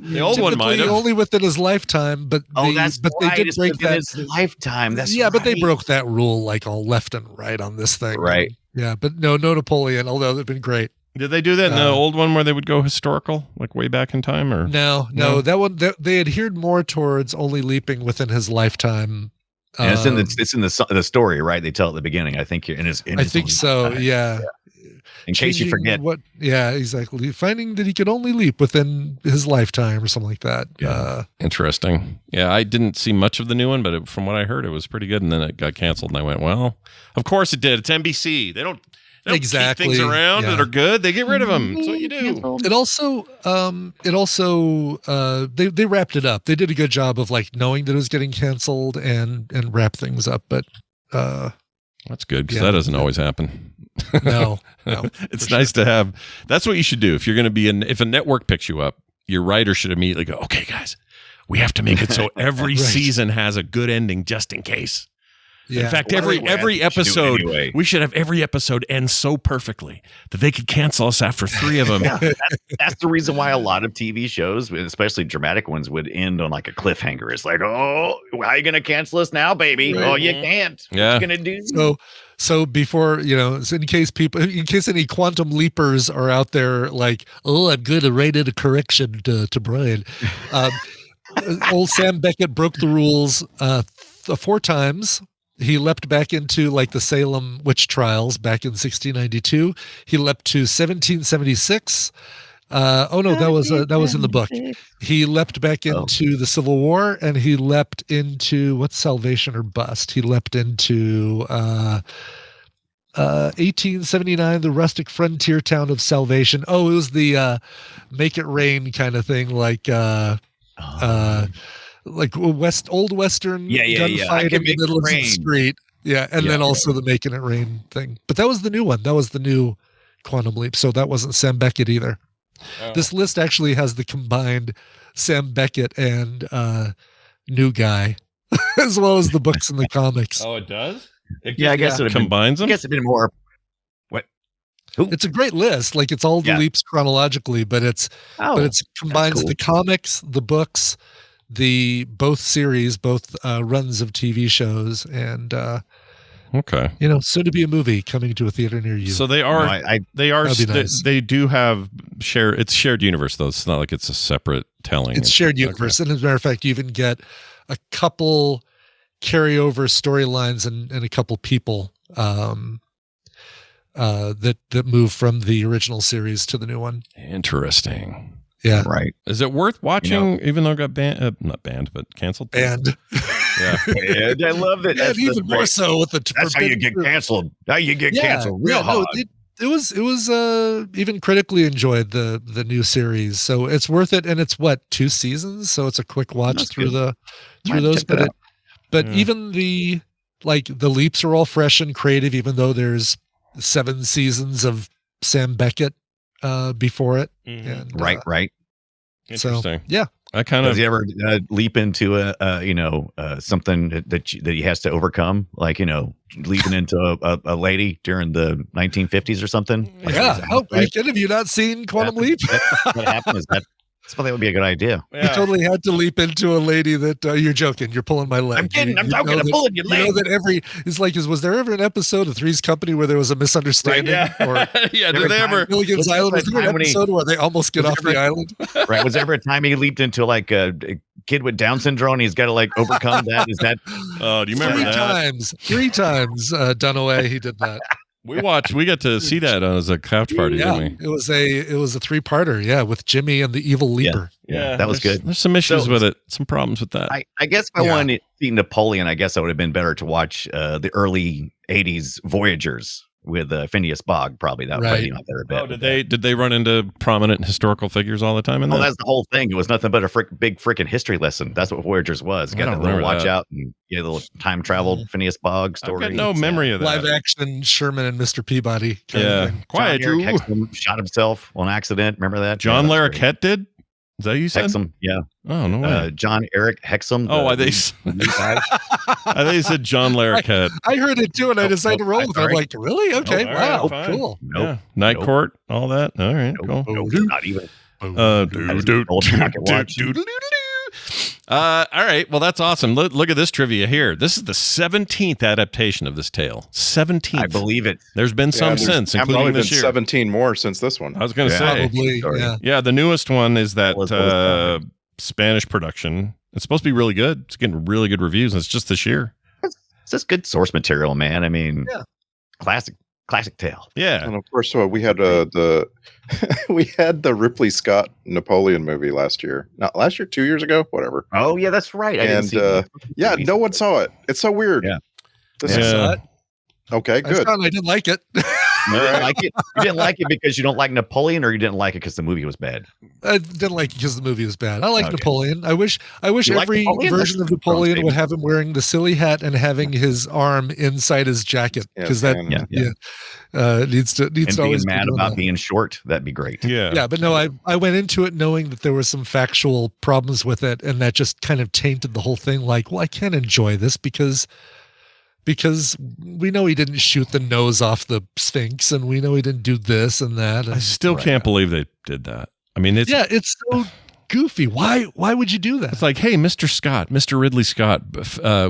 The old one might have. Only within his lifetime, but they did break that. His lifetime. That's but they broke that rule like all left and right on this thing. Right. Yeah, but no Napoleon, although they've been great. Did they do that in the old one where they would go historical, like way back in time, or no? That one they adhered more towards only leaping within his lifetime. And it's in the story, right? They tell at the beginning. I think you're in his. I think so. Yeah. In case you forget. Yeah, exactly. Finding that he could only leap within his lifetime or something like that. Yeah. Interesting. Yeah, I didn't see much of the new one, but from what I heard, it was pretty good. And then it got canceled, and I went, well, of course it did. It's NBC. They don't keep things around that are good. They get rid of them. That's what you do. It also, they wrapped it up. They did a good job of like knowing that it was getting canceled and wrap things up. But that's good because that doesn't always happen. No. It's nice to have. That's what you should do if you're going to be if a network picks you up. Your writer should immediately go, okay, guys, we have to make it so every season has a good ending just in case. Yeah. In fact, every episode, we should have every episode end so perfectly that they could cancel us after 3 of them. That's the reason why a lot of TV shows, especially dramatic ones, would end on like a cliffhanger. It's like, oh, how are you going to cancel us now, baby? Oh, you can't. Yeah. What are you going to do? So before, in case any quantum leapers are out there like, oh, I'm going to write in a correction to Brian. Old Sam Beckett broke the rules 4 times. He leapt back into like the Salem witch trials back in 1692. He leapt to 1776. That was in the book. He leapt back into the Civil War, and he leapt into what's Salvation or Bust. He leapt into 1879, the rustic frontier town of Salvation. Oh, it was the Make It Rain kind of thing, like old Western gunfight in the middle of the street. Yeah, and then also the Making It Rain thing. But that was the new one. That was the new Quantum Leap. So that wasn't Sam Beckett either. This list actually has the combined Sam Beckett and New Guy, as well as the books and the comics. Oh, it does? I guess it combines them? I guess it'd been more. What? It's a great list. Like it's all the leaps chronologically, but it combines cool. the comics, the books, both series, both runs of TV shows, and Okay. soon to be a movie coming to a theater near you. So they are, That'd be nice. they do have it's shared universe though. It's not like it's a separate telling. It's shared universe. And as a matter of fact, you even get a couple carryover storylines and a couple people that move from the original series to the new one. Interesting. Yeah. Right. Is it worth watching even though it got banned? Not banned, but canceled? Banned. Yeah. And I love it. And even more so with the That's how you get canceled. How you get canceled real hard. It was even critically enjoyed the new series, so it's worth it. And it's 2 seasons, so it's a quick watch through those. But even the leaps are all fresh and creative, even though there's 7 seasons of Sam Beckett befy it. Mm-hmm. And, Right. Interesting. So, yeah. I kind Does of he ever leap into something that he has to overcome, like leaping into a lady during the 1950s or something? Yeah. How have you not seen Quantum Leap? What happened is that would be a good idea. You totally had to leap into a lady that you're joking. You're pulling my leg. I'm kidding. I'm joking. I'm pulling your leg. You know that was there ever an episode of Three's Company where there was a misunderstanding? Or yeah. Did they ever? Milligan's Island, was there an episode where they almost get off the island? Right. Was there ever a time he leaped into like a kid with Down syndrome and he's got to overcome that? Is that? Oh, do you remember that? 3 times Dunaway he did that. We got to see that as a couch party, didn't we? It was a 3-parter, with Jimmy and the evil leaper. Yeah, that was good. There's some issues with it, some problems with that. I guess if I wanted to see Napoleon, I guess I would have been better to watch the early 80s Voyagers with Phineas Fogg. Probably that would be my better bet. Oh, did they run into prominent historical figures all the time in that? Well, that's the whole thing. It was nothing but a big freaking history lesson. That's what Voyagers was. Got a little watch out and a little time travel Phineas Fogg story. I've got no memory of that. Live action Sherman and Mr. Peabody. Quiet, Drew. Hexum shot himself on accident. Remember that? John Larroquette did? Is that what you said? Hexum, yeah. Oh, no way. John Eric Hexum. I think you said John Larroquette. I heard it too, and I decided to roll with it. I'm like, really? Okay, wow, right, cool. Yeah. Night Court, all that. All right, cool. Not even. All right, well, that's awesome. Look at this trivia here. This is the 17th adaptation of this tale. 17th. I believe it. There's been some since, including this year. 17 more since this one. I was going to say. Probably, yeah, the newest one is that Spanish production. It's supposed to be really good. It's getting really good reviews, and it's just this year. It's just good source material, man. I mean, classic tale. Yeah. And of course, we had we had the Ripley Scott Napoleon movie last year. Not last year, 2 years ago, whatever. Oh yeah, that's right. I didn't see it. No one saw it. It's so weird. Yeah. Saw it. Okay, good. I didn't like it. You didn't like it. You didn't like it because you don't like Napoleon, or you didn't like it because the movie was bad. I didn't like it because the movie was bad. I like Napoleon. I wish every Napoleon? version of Napoleon would have him wearing the silly hat and having his arm inside his jacket, because needs to and always being mad about being short. That'd be great. Yeah, but no, I went into it knowing that there were some factual problems with it, and that just kind of tainted the whole thing. Like, well, I can't enjoy this because we know he didn't shoot the nose off the Sphinx, and we know he didn't do this and that. And, I still can't believe they did that. I mean, it's so goofy. Why would you do that? It's like, hey, Mr. Ridley Scott,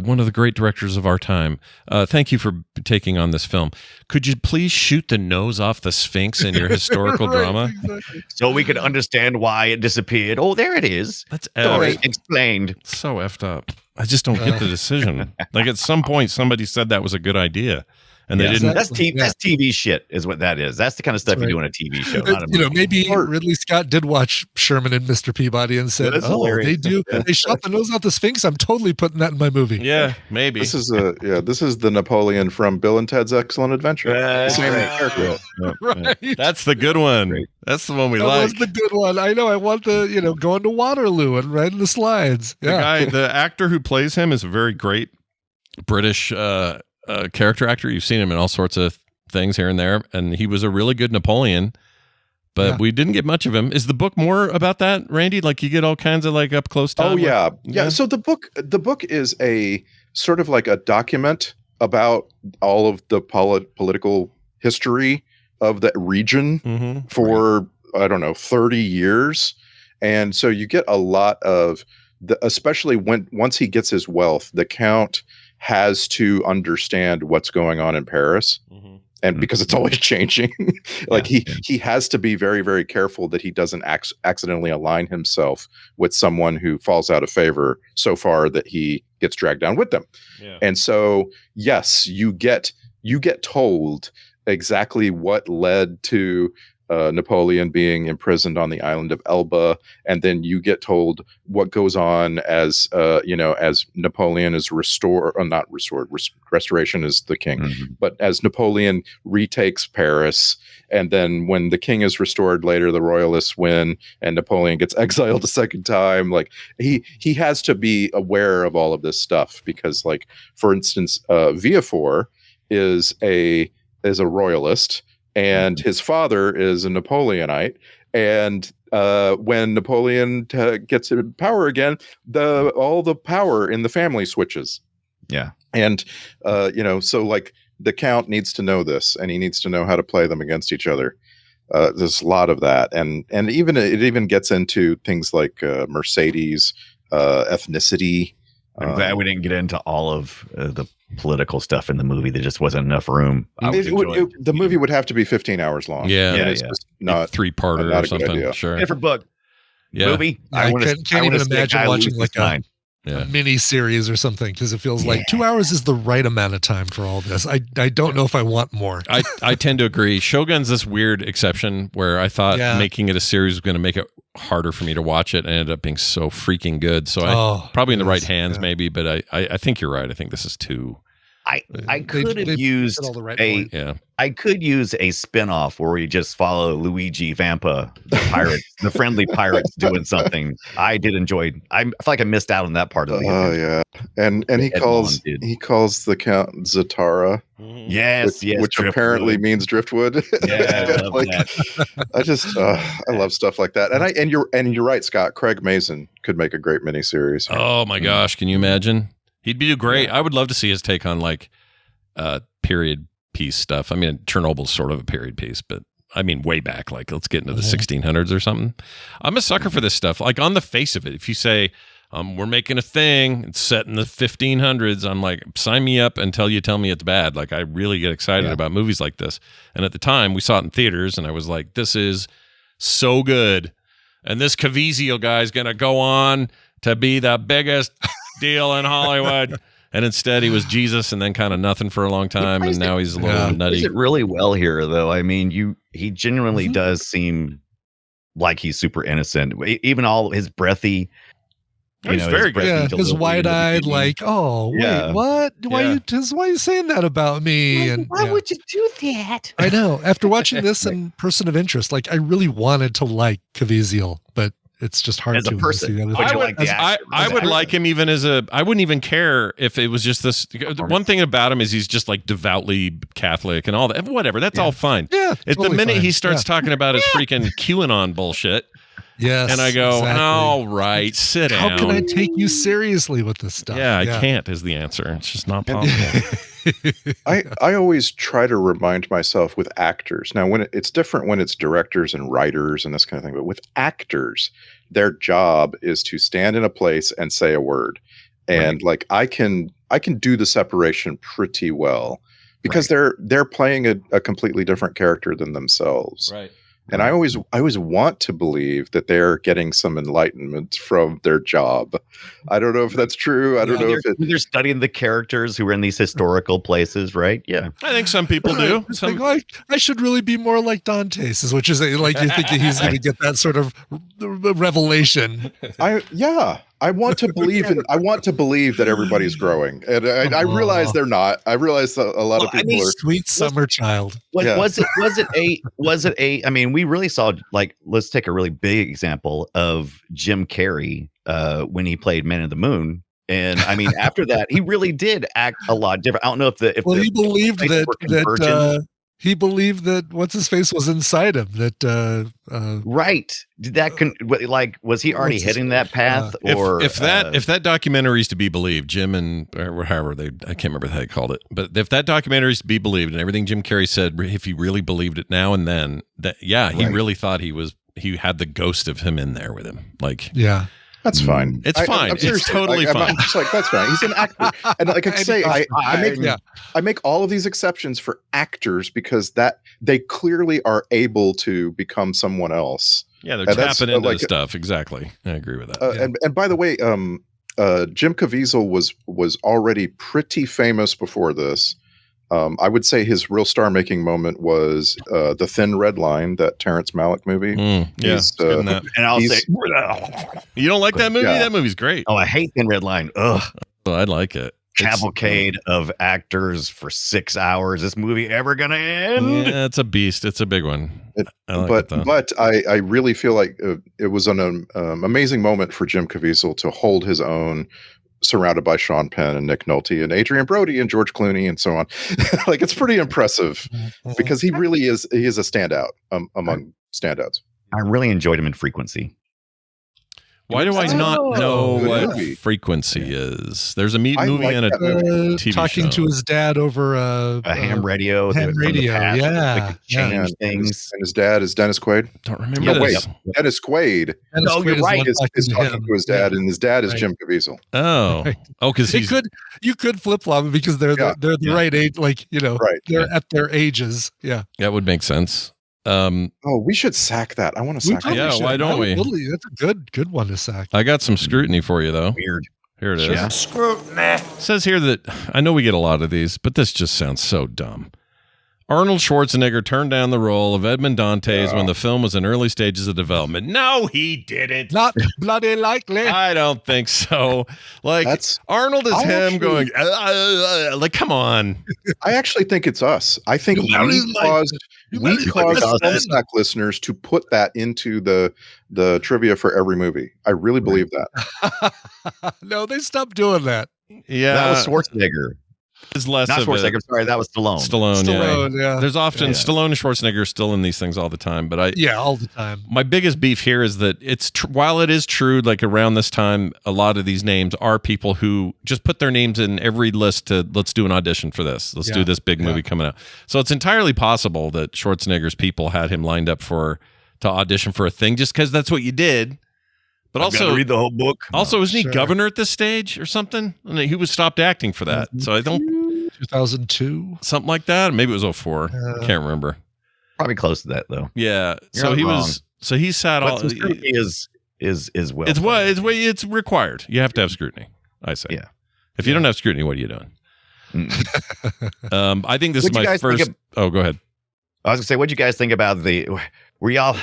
one of the great directors of our time. Thank you for taking on this film. Could you please shoot the nose off the Sphinx in your historical drama? Exactly. So we could understand why it disappeared. Oh, there it is. That's story explained. So effed up. I just don't get the decision. Like at some point, somebody said that was a good idea, and they didn't. That's TV shit, is what that is. That's the kind of stuff you do in a TV show. Maybe Ridley Scott did watch Sherman and Mr. Peabody and said, they do. They shot the nose off the Sphinx. I'm totally putting that in my movie. Yeah, maybe. This is the Napoleon from Bill and Ted's Excellent Adventure. Right. That's the good one. Great. That's the one we like. That was the good one. I know. I want the going to Waterloo and riding the slides. Yeah. The actor who plays him is a very great British character actor. You've seen him in all sorts of things here and there, and he was a really good Napoleon. but we didn't get much of him. Is the book more about that, Randy? Like you get all kinds of like up close time? Oh yeah. So the book is a sort of like a document about all of the political history of that region for I don't know 30 years, and so you get a lot of especially once he gets his wealth, the Count has to understand what's going on in Paris. And because it's always changing, like he has to be very, very careful that he doesn't accidentally align himself with someone who falls out of favor so far that he gets dragged down with them. Yeah. And so, yes, you get told exactly what led to Napoleon being imprisoned on the island of Elba, and then you get told what goes on as as Napoleon is restoration is the king, but as Napoleon retakes Paris, and then when the king is restored later, the royalists win, and Napoleon gets exiled a second time. Like he has to be aware of all of this stuff because, like for instance, Villefort is a royalist. And his father is a Napoleonite. And when Napoleon gets in power again, all the power in the family switches. Yeah. And, so like the Count needs to know this, and he needs to know how to play them against each other. There's a lot of that. And it even gets into things like Mercedes, ethnicity. I'm glad we didn't get into all of the political stuff in the movie. There just wasn't enough room. The movie would have to be 15 hours long. Yeah, it's just not 3-parter or something. Sure, different book. Yeah. Movie. I can't even imagine watching like a mini series or something because it feels like 2 hours is the right amount of time for all this. I don't know if I want more. I tend to agree. Shogun's this weird exception where I thought making it a series was going to make it harder for me to watch it, and ended up being so freaking good. So I probably in the right hands maybe, but I think you're right. I think this is too. I could have used I could use a spinoff where we just follow Luigi Vampa, the pirates, the friendly pirates doing something. I did enjoy. I feel like I missed out on that part of the. Oh yeah, and he calls the Count Zatara. Yes, which apparently means driftwood. Yeah, I love that. I love stuff like that. And you're right, Scott. Craig Mazin could make a great miniseries. Oh my gosh, can you imagine? He'd be great. I would love to see his take on like period piece stuff. I mean, Chernobyl's sort of a period piece, but I mean way back. Like let's get into the 1600s or something. I'm a sucker for this stuff. Like on the face of it, if you say we're making a thing, it's set in the 1500s, I'm like, sign me up until you tell me it's bad. Like I really get excited about movies like this. And at the time we saw it in theaters and I was like, this is so good. And this Caviezel guy is going to go on to be the biggest deal in Hollywood. And instead he was Jesus and then kind of nothing for a long time. And now he's a little nutty. He does it really well here though. I mean, he genuinely does seem like he's super innocent. Even all his breathy, he's very good. Yeah, his wide-eyed, like, oh, wait, what? Why are you saying that about me? And why would you do that? I know. After watching this and Person of Interest, like, I really wanted to like Caviezel, but it's just hard as a person. I would like him even as I wouldn't even care if it was just this. One thing about him is he's just like devoutly Catholic and all that. Whatever, that's all fine. Yeah, the minute he starts talking about his freaking QAnon bullshit. Yes, and I go, all right, sit down. How can I take you seriously with this stuff? Yeah, I can't is the answer. It's just not possible. I always try to remind myself with actors. Now, when it's different when it's directors and writers and this kind of thing, but with actors, their job is to stand in a place and say a word. And like I can do the separation pretty well because they're playing a completely different character than themselves. Right. And I always want to believe that they're getting some enlightenment from their job. I don't know if that's true. I don't know if they're studying the characters who are in these historical places, right? Yeah, I think some people do. I should really be more like Dante's, which is like you think that he's going to get that sort of revelation. I want to believe that everybody's growing, and I realize they're not. I realize a lot of people are sweet summer child. Was it a? I mean, we really saw like let's take a really big example of Jim Carrey when he played Man of the Moon. And I mean, after that, he really did act a lot different. I don't know if he believed that He believed that what's his face was inside him. That Right. Did that was he already What's his hitting that path? Or if that documentary is to be believed, Jim and or however I can't remember how they called it, but if that documentary is to be believed and everything Jim Carrey said, if he really believed it now and then, that he really thought he had the ghost of him in there with him. Like, yeah. That's fine. It's fine. It's totally fine. I'm just like, that's fine. He's an actor. And like I say, I make all of these exceptions for actors because that they clearly are able to become someone else. Yeah, they're tapping into stuff. Exactly. I agree with that. And by the way, Jim Caviezel was already pretty famous before this. I would say his real star-making moment was The Thin Red Line, that Terrence Malick movie. And I'll say, you don't like that movie? Yeah. That movie's great. oh, I hate Thin Red Line. Ugh. Oh, I like it. Cavalcade of actors for 6 hours. This movie ever gonna end? Yeah, it's a beast. It's a big one. But I really feel like it was an amazing moment for Jim Caviezel to hold his own, surrounded by Sean Penn and Nick Nolte and Adrian Brody and George Clooney and so on. Like, it's pretty impressive because he really is. He is a standout among standouts. I really enjoyed him in Frequency. Why do I not know what Frequency is? There's a movie and a TV talking show. to his dad over A ham radio. ham radio, yeah. Change things. And his dad is Dennis Quaid. Don't remember No, this. wait, Dennis Quaid You're right. is talking to his dad, and his dad is Jim Caviezel. Oh, Right. because he's you could flip flop it because they're the right age, like they're at their ages. Yeah. that would make sense. We should sack that. I want to sack that. Yeah, why don't we? Totally, that's a good one to sack. I got some scrutiny for you though. Weird. Here it is. Yeah. Scrutiny. It says here that I know we get a lot of these, but this just sounds so dumb. Arnold Schwarzenegger turned down the role of Edmond Dantes when the film was in early stages of development. No, he didn't. Not bloody likely. I don't think so. Like, Arnold is him going, like, come on. I actually think it's us. I think we caused Filmsack listeners to put that into the trivia for every movie. I really believe that. No, they stopped doing that. Yeah. That was Schwarzenegger. It's less Not of Schwarzenegger. Sorry, that was Stallone. Stallone, yeah. There's often Stallone and Schwarzenegger are still in these things all the time, but all the time. My biggest beef here is that it's while it is true, like around this time, a lot of these names are people who just put their names in every list to let's do an audition for this. Let's do this big movie coming out. So it's entirely possible that Schwarzenegger's people had him lined up to audition for a thing just because that's what you did. But also read the whole book. Also, isn't he governor at this stage or something? And he was stopped acting for that. So I don't. 2002, something like that. Maybe it was 2004. Can't remember. Probably close to that though. Yeah. You're so he wrong. was. So he sat all. Scrutiny is well. It's required. You have to have scrutiny. I say. Yeah. If you don't have scrutiny, what are you doing? I think this is my first. Go ahead. I was gonna say, what'd you guys think about were y'all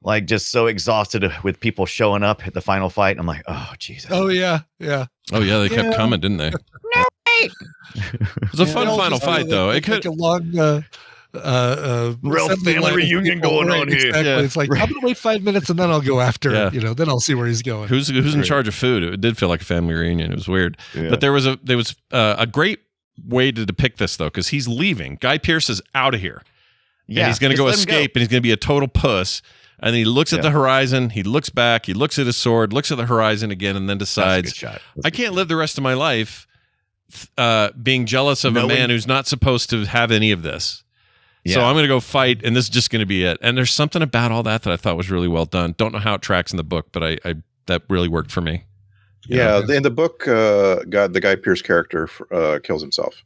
like just so exhausted with people showing up at the final fight? I'm like, oh Jesus. Oh yeah. Oh yeah, they kept coming, didn't they? No. It was a fun final fight, though. It could like a long, real family reunion going on here. Exactly. Yeah. It's like I'm gonna wait 5 minutes and then I'll go after. Yeah. Then I'll see where he's going. Who's in charge of food? It did feel like a family reunion. It was weird, but there was a great way to depict this though, because he's leaving. Guy Pearce is out of here, and he's going to go escape, and he's going to be a total puss. And he looks at the horizon. He looks back. He looks at his sword. Looks at the horizon again, and then decides, I can't live the rest of my life being jealous of a man who's not supposed to have any of this. Yeah. So I'm going to go fight, and this is just going to be it. And there's something about all that I thought was really well done. Don't know how it tracks in the book, but I that really worked for me. In the book, the Guy Pearce character kills himself.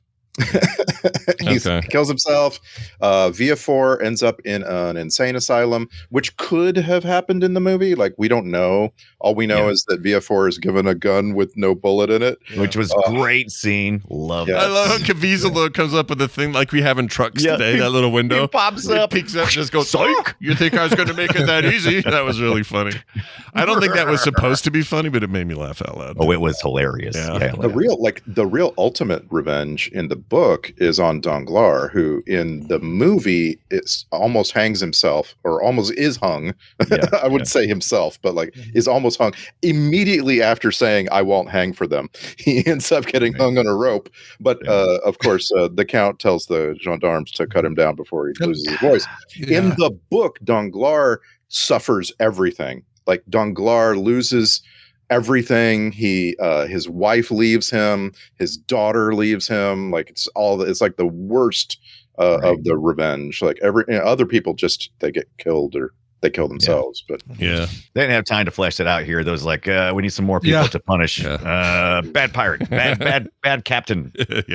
He kills himself. Viafor ends up in an insane asylum, which could have happened in the movie. Like, we don't know. All we know is that Viafor is given a gun with no bullet in it, which was great scene. Love it. I love how Caviezel comes up with the thing like we have in trucks today. That little window he pops up, peeks up, just goes, "Psych! You think I was going to make it that easy?" That was really funny. I don't think that was supposed to be funny, but it made me laugh out loud. Oh, it was hilarious. Yeah. The real ultimate revenge in the book is on Danglars, who in the movie almost hangs himself, or almost is hung. Yeah, I wouldn't say himself, but like is almost hung immediately after saying, "I won't hang for them." He ends up getting hung on a rope. But of course, the Count tells the gendarmes to cut him down before he loses his voice. Yeah. In the book, Danglars suffers everything. Like Danglars loses everything. His wife leaves him, his daughter leaves him. Like it's like the worst of the revenge. Like other people just they get killed or they kill themselves. But Yeah. They didn't have time to flesh it out here. Those like, we need some more people to punish. Bad pirate, bad captain,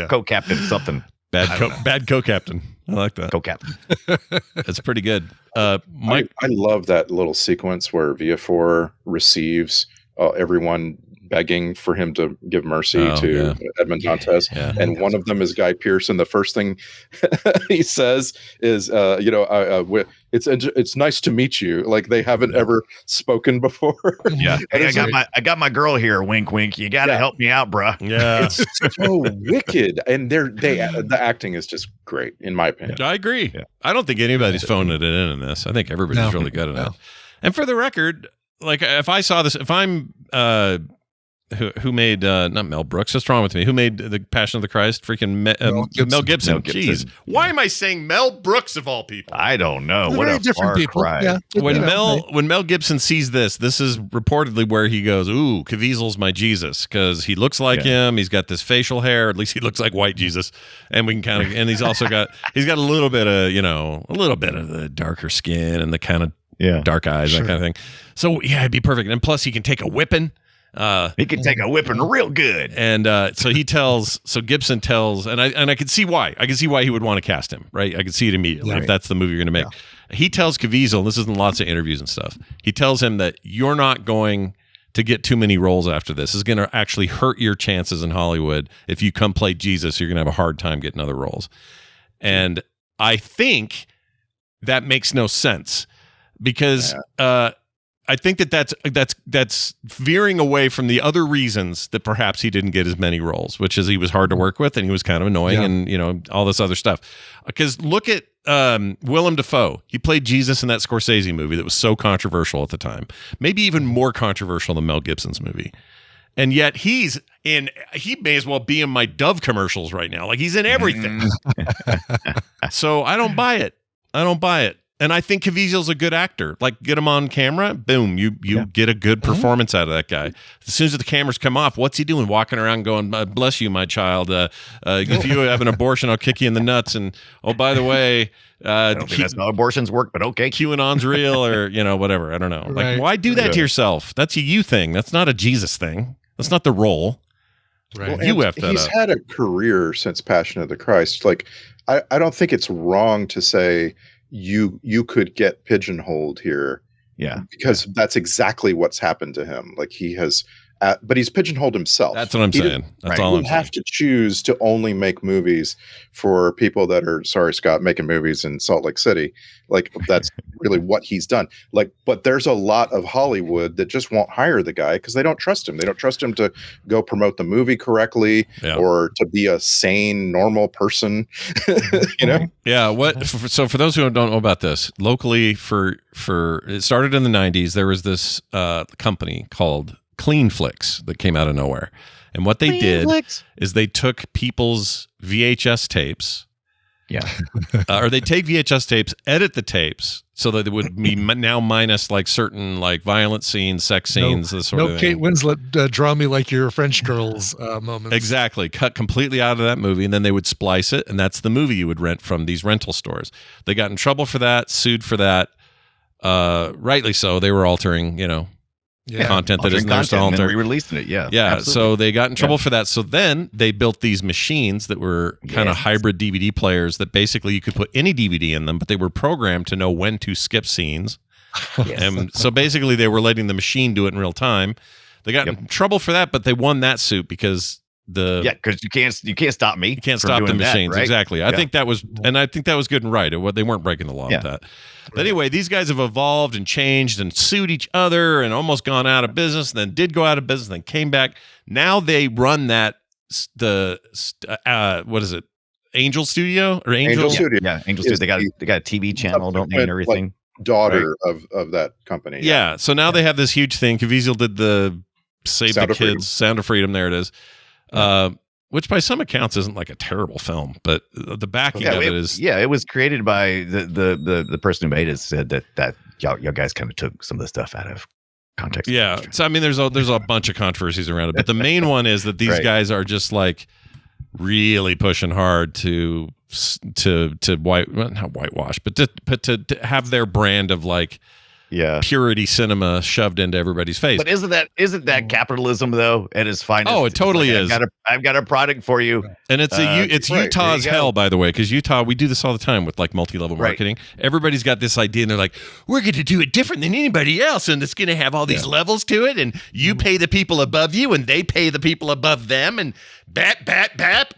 co-captain, something. Bad co-captain. I like that. Co-captain. That's pretty good. Mike, I love that little sequence where Villafor receives everyone begging for him to give mercy to Edmond Dantes. Yeah. And one of them is Guy Pearson. The first thing he says is, it's nice to meet you. Like they haven't ever spoken before. Yeah. Hey, I got my girl here. Wink, wink. You got to help me out, bruh. Yeah. It's so wicked. And the acting is just great, in my opinion. I agree. Yeah. I don't think anybody's phoning it in this. I think everybody's really good at it. And for the record, like if I saw this, if I'm who made not Mel Brooks? What's wrong with me? Who made the Passion of the Christ? Freaking Mel Gibson. Jeez, why am I saying Mel Brooks of all people? I don't know. They're What very a different far people. cry. Yeah. When Mel Gibson sees this is reportedly where he goes, "Ooh, Caviezel's my Jesus," because he looks like him. He's got this facial hair. At least he looks like white Jesus, and we can kind of. And he's also got a little bit of the darker skin and the kind of dark eyes, that kind of thing. So it'd be perfect. And plus, he can take a whipping. He can take a whipping real good. And so Gibson tells, and I could see why. I could see why he would want to cast him, right? I could see it immediately if that's the movie you're going to make. Yeah. He tells Caviezel, and this is in lots of interviews and stuff, he tells him that you're not going to get too many roles after this. This is going to actually hurt your chances in Hollywood. If you come play Jesus, you're going to have a hard time getting other roles. And I think that makes no sense because I think that's veering away from the other reasons that perhaps he didn't get as many roles, which is he was hard to work with and he was kind of annoying and all this other stuff. Because look at Willem Dafoe. He played Jesus in that Scorsese movie that was so controversial at the time, maybe even more controversial than Mel Gibson's movie. And yet he may as well be in my Dove commercials right now. Like he's in everything. So I don't buy it. And I think Caviezel's a good actor. Like, get him on camera, boom, you get a good performance out of that guy. As soon as the cameras come off, what's he doing? Walking around going, bless you, my child. If you have an abortion, I'll kick you in the nuts. And, oh, by the way, I don't think that's how abortions work, but okay. QAnon's real or, whatever. I don't know. Like, why do that to yourself? That's a you thing. That's not a Jesus thing. That's not the role. Right. Well, you have that he's had a career since Passion of the Christ. Like, I don't think it's wrong to say, you could get pigeonholed here, because that's exactly what's happened to him. Like he has, but he's pigeonholed himself. That's what I'm saying. That's all I'm saying. You have to choose to only make movies for people that are, sorry, Scott, making movies in Salt Lake City. Like that's really what he's done. Like, but there's a lot of Hollywood that just won't hire the guy because they don't trust him. They don't trust him to go promote the movie correctly or to be a sane, normal person. Yeah. So for those who don't know about this, locally, for it started in the 90s. There was this company called Clean Flicks that came out of nowhere. And what they did is they took people's VHS tapes. Yeah. Or they take VHS tapes, edit the tapes so that it would be now minus like certain like violent scenes, sex scenes, this sort of thing. Kate Winslet, draw me like your French girls moments. Exactly. Cut completely out of that movie, and then they would splice it, and that's the movie you would rent from these rental stores. They got in trouble for that, sued for that. Rightly so. They were altering, content that isn't theirs to alter. Re-releasing it, Yeah. Absolutely. So they got in trouble for that. So then they built these machines that were kind of hybrid DVD players that basically you could put any DVD in them, but they were programmed to know when to skip scenes. And so basically they were letting the machine do it in real time. They got in trouble for that, but they won that suit because because you can't stop me. You can't stop the machines. Right? Exactly. I think that was good and right. They weren't breaking the law with that. But anyway, these guys have evolved and changed and sued each other and almost gone out of business, and then did go out of business, and then came back. Now they run what is it? Angel Studio or Angel? Angel Studio. Yeah, Angel is Studio. They got a TV channel, don't they, and everything. Daughter of that company. Yeah. So now they have this huge thing. Caviezel did the Save Sound the of Freedom. Kids, Sound of Freedom. There it is. Which by some accounts isn't like a terrible film, but the backing of it is. Yeah, it was created by the person who made it said that y'all guys kind of took some of the stuff out of context. Yeah. So I mean, there's a bunch of controversies around it, but the main one is that these guys are just like really pushing hard to not whitewash, but to have their brand of like purity cinema shoved into everybody's face. But isn't that capitalism though at its finest? Oh, it totally is. I've got a product for you, and it's Utah's hell, by the way, because Utah, we do this all the time with like multi-level marketing. Everybody's got this idea, and they're like, we're going to do it different than anybody else, and it's going to have all these levels to it, and you pay the people above you, and they pay the people above them, and bat.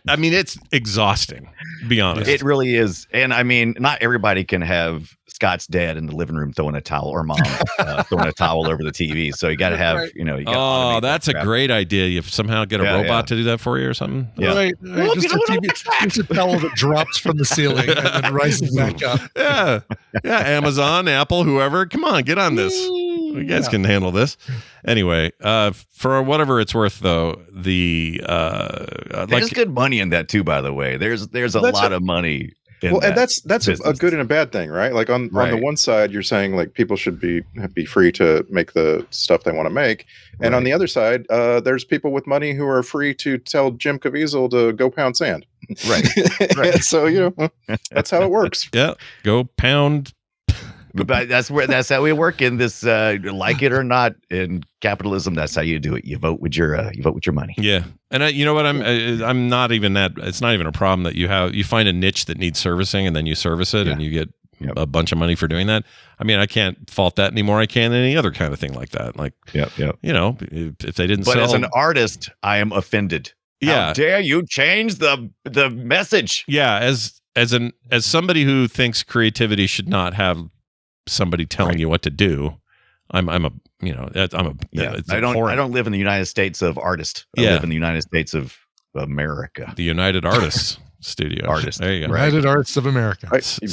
I mean, it's exhausting. Be honest, it really is. And I mean, not everybody can have Scott's dad in the living room throwing a towel, or mom throwing a towel over the TV. So you got to have, you got that's a great idea. You somehow get a robot to do that for you or something. Yeah. Right. Just a towel that drops from the ceiling and then rises back up. Yeah. Amazon, Apple, whoever. Come on, get on this. You guys can handle this. Anyway, for whatever it's worth, though, there's good money in that too. By the way, there's a lot of money. And that's a good and a bad thing, right? Like on the one side, you're saying like people should be free to make the stuff they want to make, and on the other side, there's people with money who are free to tell Jim Caviezel to go pound sand. Right. So that's how it works. Yeah, go pound. But that's how we work in this, like it or not, in capitalism. That's how you do it. You vote with your money. Yeah, and you know what? I'm not even that. It's not even a problem that you find a niche that needs servicing and then you service it and you get a bunch of money for doing that. I mean, I can't fault that anymore. I can any other kind of thing like that. Like, if they didn't. But sell, as an artist, I am offended. Yeah, how dare you change the message? Yeah, as somebody who thinks creativity should not have somebody telling you what to do. I don't live in the United States of artists. I live in the United States of America. The United Artists Studio. There you go. United Artists of America.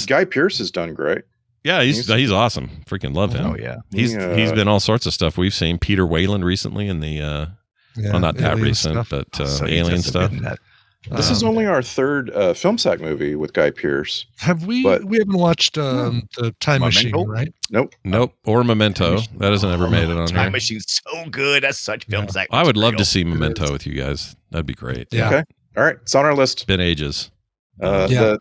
Guy Pearce has done great. Yeah, he's awesome. Freaking love him. Oh yeah. He's been all sorts of stuff. We've seen Peter Whalen recently in the not that recent, but Alien stuff. This is only our third FilmSack movie with Guy Pearce. We haven't watched the Time Machine, right? Nope. Or Memento. That hasn't ever made it on Time here. Machine's so good. That's such FilmSack. I would love to see Memento with you guys. That'd be great. Yeah. Okay. All right. It's on our list. Been ages. The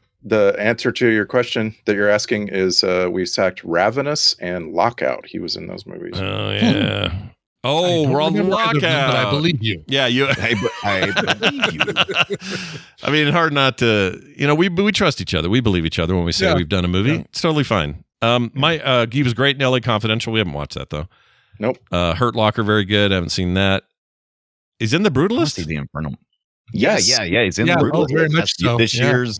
answer to your question that you're asking is we sacked Ravenous and Lockout. He was in those movies. Oh yeah. Oh, we're on the Lockout. But I believe you. Yeah, I believe you. I mean, hard not to. We trust each other. We believe each other when we say we've done a movie. Yeah. It's totally fine. He was great in LA Confidential. We haven't watched that though. Nope. Hurt Locker, very good. I haven't seen that. He's in The Brutalist. See the Infernal. Yes. Yeah. He's in The Brutalist. Very much so. This year's,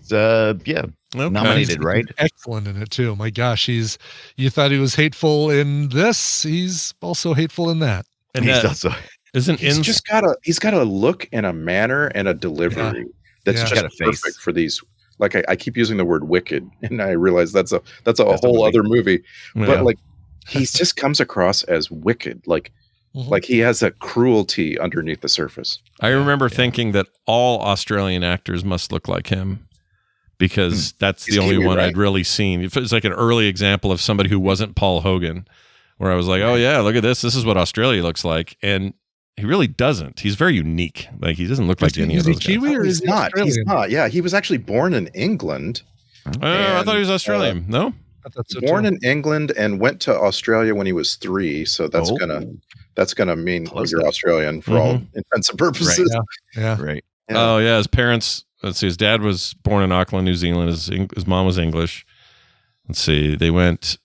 nominated, right? Excellent in it too. My gosh, you thought he was hateful in this. He's also hateful in that. And he's also he's got a look and a manner and a delivery that's just perfect for these. Like I keep using the word wicked, and I realize that's a whole other movie. Yeah. But like he just comes across as wicked, like he has a cruelty underneath the surface. I remember thinking that all Australian actors must look like him, because that's the only one I'd really seen. It was like an early example of somebody who wasn't Paul Hogan, where I was like, oh yeah, look at this. This is what Australia looks like. And he really doesn't. He's very unique. Like he doesn't look like any of those guys. Kiwi or he's not. He's not. Yeah, he was actually born in England. I thought he was Australian. No? I thought so born too. in England and went to Australia when he was 3. So that's gonna mean you're Australian for all intents and purposes. Right. Yeah. Right. Yeah. Oh yeah, his parents. Let's see. His dad was born in Auckland, New Zealand. His mom was English. Let's see. They went.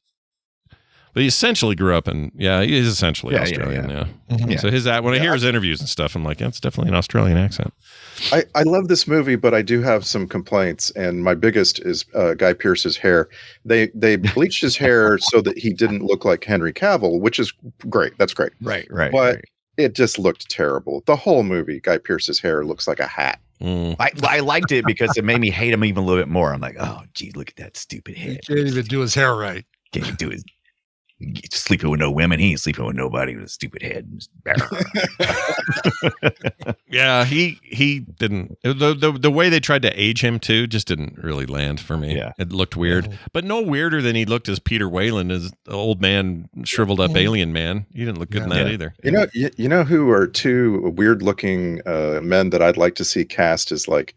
But he essentially grew up in. Yeah, he is essentially Australian. Yeah. So when I hear his interviews and stuff, I'm like, it's definitely an Australian accent. I love this movie, but I do have some complaints, and my biggest is Guy Pearce's hair. They bleached his hair so that he didn't look like Henry Cavill, which is great. That's great. Right. But it just looked terrible. The whole movie, Guy Pearce's hair looks like a hat. I liked it because it made me hate him even a little bit more. I'm like, oh, gee, look at that stupid He head. can't even do his hair right. Can't do his sleeping with no women. He ain't sleeping with nobody with a stupid head. Yeah, he didn't. The way they tried to age him too just didn't really land for me. Yeah. It looked weird, but no weirder than he looked as Peter Whalen, as the old man, shriveled up alien man. He didn't look good in that either. You know who are two weird looking men that I'd like to see cast as like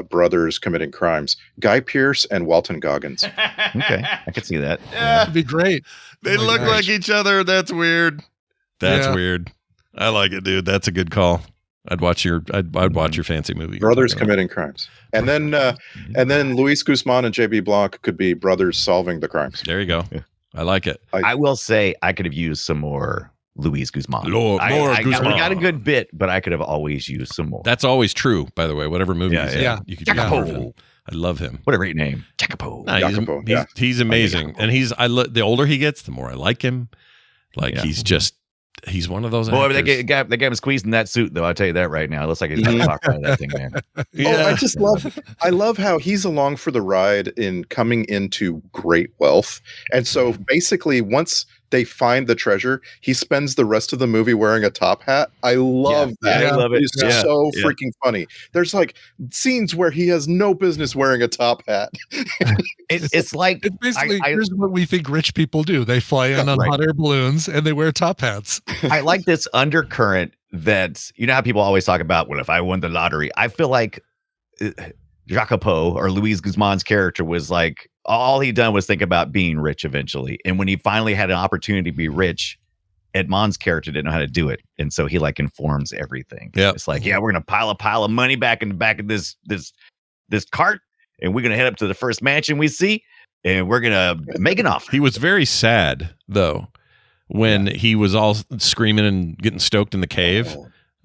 brothers committing crimes? Guy Pearce and Walton Goggins. Okay, I could see that. That'd be great. They look like each other. That's weird. That's weird. I like it, dude. That's a good call. I'd watch your fancy movie. Brothers committing crimes. And then Luis Guzman and JB Blanc could be brothers solving the crimes. There you go. I like it. I will say I could have used some more Luis Guzman. More We Guzman. got a good bit, but I could have always used some more. That's always true, by the way. Whatever movie he's in, Yeah. you could use more of him. Jacopo. I love him. What a great name. Jacopo. Nah, Jacopo, he's amazing, and the older he gets, the more I like him. Like he's one of those. Boy, actors. they got him squeezed in that suit, though. I'll tell you that right now. It looks like he's going to talk out of that thing, man. Oh, I love how he's along for the ride in coming into great wealth. And so basically once they find the treasure, he spends the rest of the movie wearing a top hat. I love that. I love it. It's so freaking funny. There's like scenes where he has no business wearing a top hat. It's like It's basically, here's what we think rich people do. They fly in on hot air balloons and they wear top hats. I like this undercurrent that, you know how people always talk about, well, if I won the lottery, I feel like Jacopo or Luis Guzman's character was like, all he done was think about being rich eventually. And when he finally had an opportunity to be rich, Edmond's character didn't know how to do it. And so he like informs everything. Yeah. It's like, we're going to pile a pile of money back in the back of this cart. And we're going to head up to the first mansion we see. And we're going to make an offer. He was very sad though, when he was all screaming and getting stoked in the cave.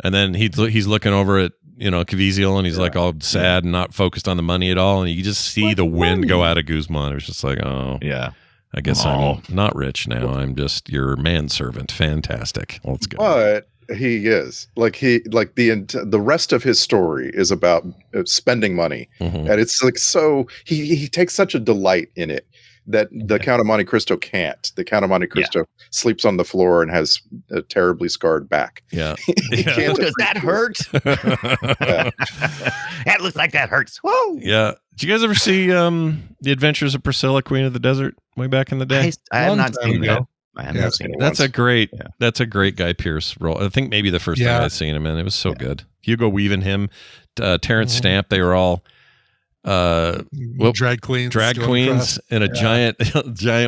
And then he's looking over at, Caviezel, and he's like all sad and not focused on the money at all. And you just see the wind go out of Guzman. It was just like, oh, yeah. I guess I'm not rich now. I'm just your manservant. Fantastic. Let's go. But he is the rest of his story is about spending money, and it's like so he takes such a delight in it that the Count of Monte Cristo can't. The Count of Monte Cristo sleeps on the floor and has a terribly scarred back. Yeah. Does that hurt? That looks like that hurts. Whoa. Yeah. Did you guys ever see The Adventures of Priscilla, Queen of the Desert, way back in the day? I have not seen that. I have not seen it. That's a great Guy Pearce role. I think maybe the first time I'd seen him, and it was so good. Hugo Weaving, him, Terrence Stamp, they were all drag queens in a giant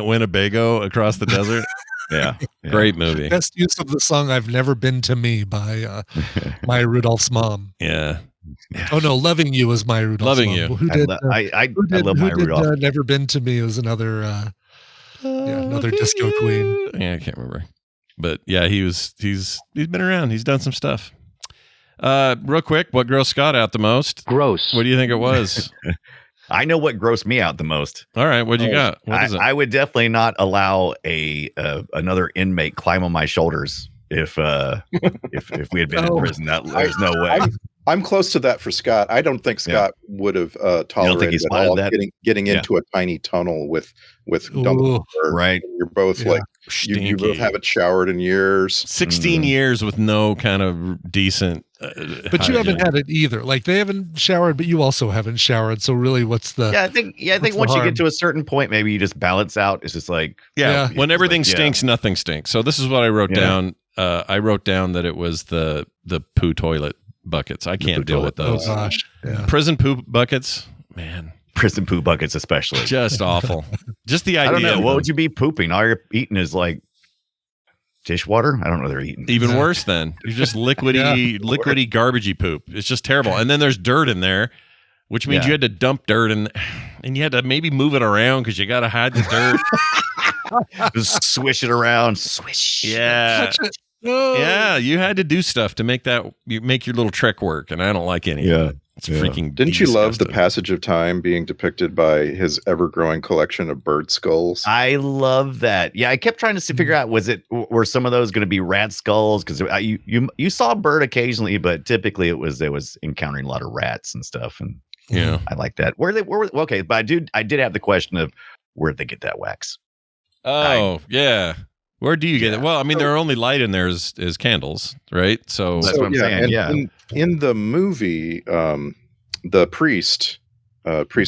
Winnebago across the desert. Yeah. Great movie. Best use of the song "I've Never Been to Me" by Maya Rudolph's mom. Yeah. Oh no, "Loving You" was Maya Rudolph's Loving mom. You. Who did Maya Rudolph? "Never Been to Me" was another disco queen. Yeah, I can't remember, but yeah, he's been around. He's done some stuff. Real quick, what grossed Scott out the most? Gross. What do you think it was? I know what grossed me out the most. All right, what do you got? What is it? I would definitely not allow another inmate climb on my shoulders if we had been in prison. There's no way. I'm close to that for Scott. I don't think Scott would have tolerated at all getting into a tiny tunnel with Dumbledore. Right. You're both like you both haven't showered in years. 16 years with no kind of decent. But you haven't had it either. Like they haven't showered, but you also haven't showered. So really, what's the? I think once you get to a certain point, maybe you just balance out. It's just like when everything stinks, nothing stinks. So this is what I wrote down. I wrote down that it was the poo toilet buckets. I can't deal with those. Oh gosh. Yeah. Prison poop buckets, man. Prison poo buckets, especially. Just awful. Just the idea. I don't know. What would you be pooping? All you're eating is like dishwater. I don't know what they're eating. Even worse than you're just liquidy garbagey poop. It's just terrible. And then there's dirt in there, which means you had to dump dirt and you had to maybe move it around because you got to hide the dirt. Just swish it around. Swish. Yeah. Yeah, you had to do stuff to make your little trick work, and I don't like any of it. It's freaking. Didn't you love the disgusting. passage of time being depicted by his ever-growing collection of bird skulls? I love that. Yeah, I kept trying to figure out were some of those going to be rat skulls, because you saw a bird occasionally, but typically it was encountering a lot of rats and stuff. And Yeah, I like that. Okay, but I did have the question of where'd they get that wax? Oh, yeah. Where do you get it? Well, I mean, their only light in there is candles, right? So That's what I'm saying. And Yeah. in the movie, the priest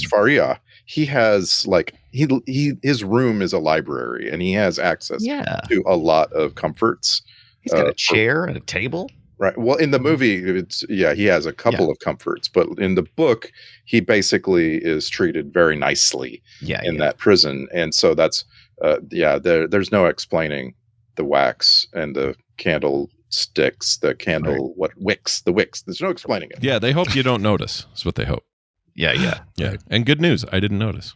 Faria, he has like his room is a library, and he has access to a lot of comforts. He's got a chair and a table. Right. Well, in the movie, he has a couple of comforts, but in the book, he basically is treated very nicely in that prison, and so that's there's no explaining the wax and the candlesticks, the wicks. There's no explaining it. yeah, they hope you don't notice. Is what they hope. Yeah. Yeah. And good news, I didn't notice.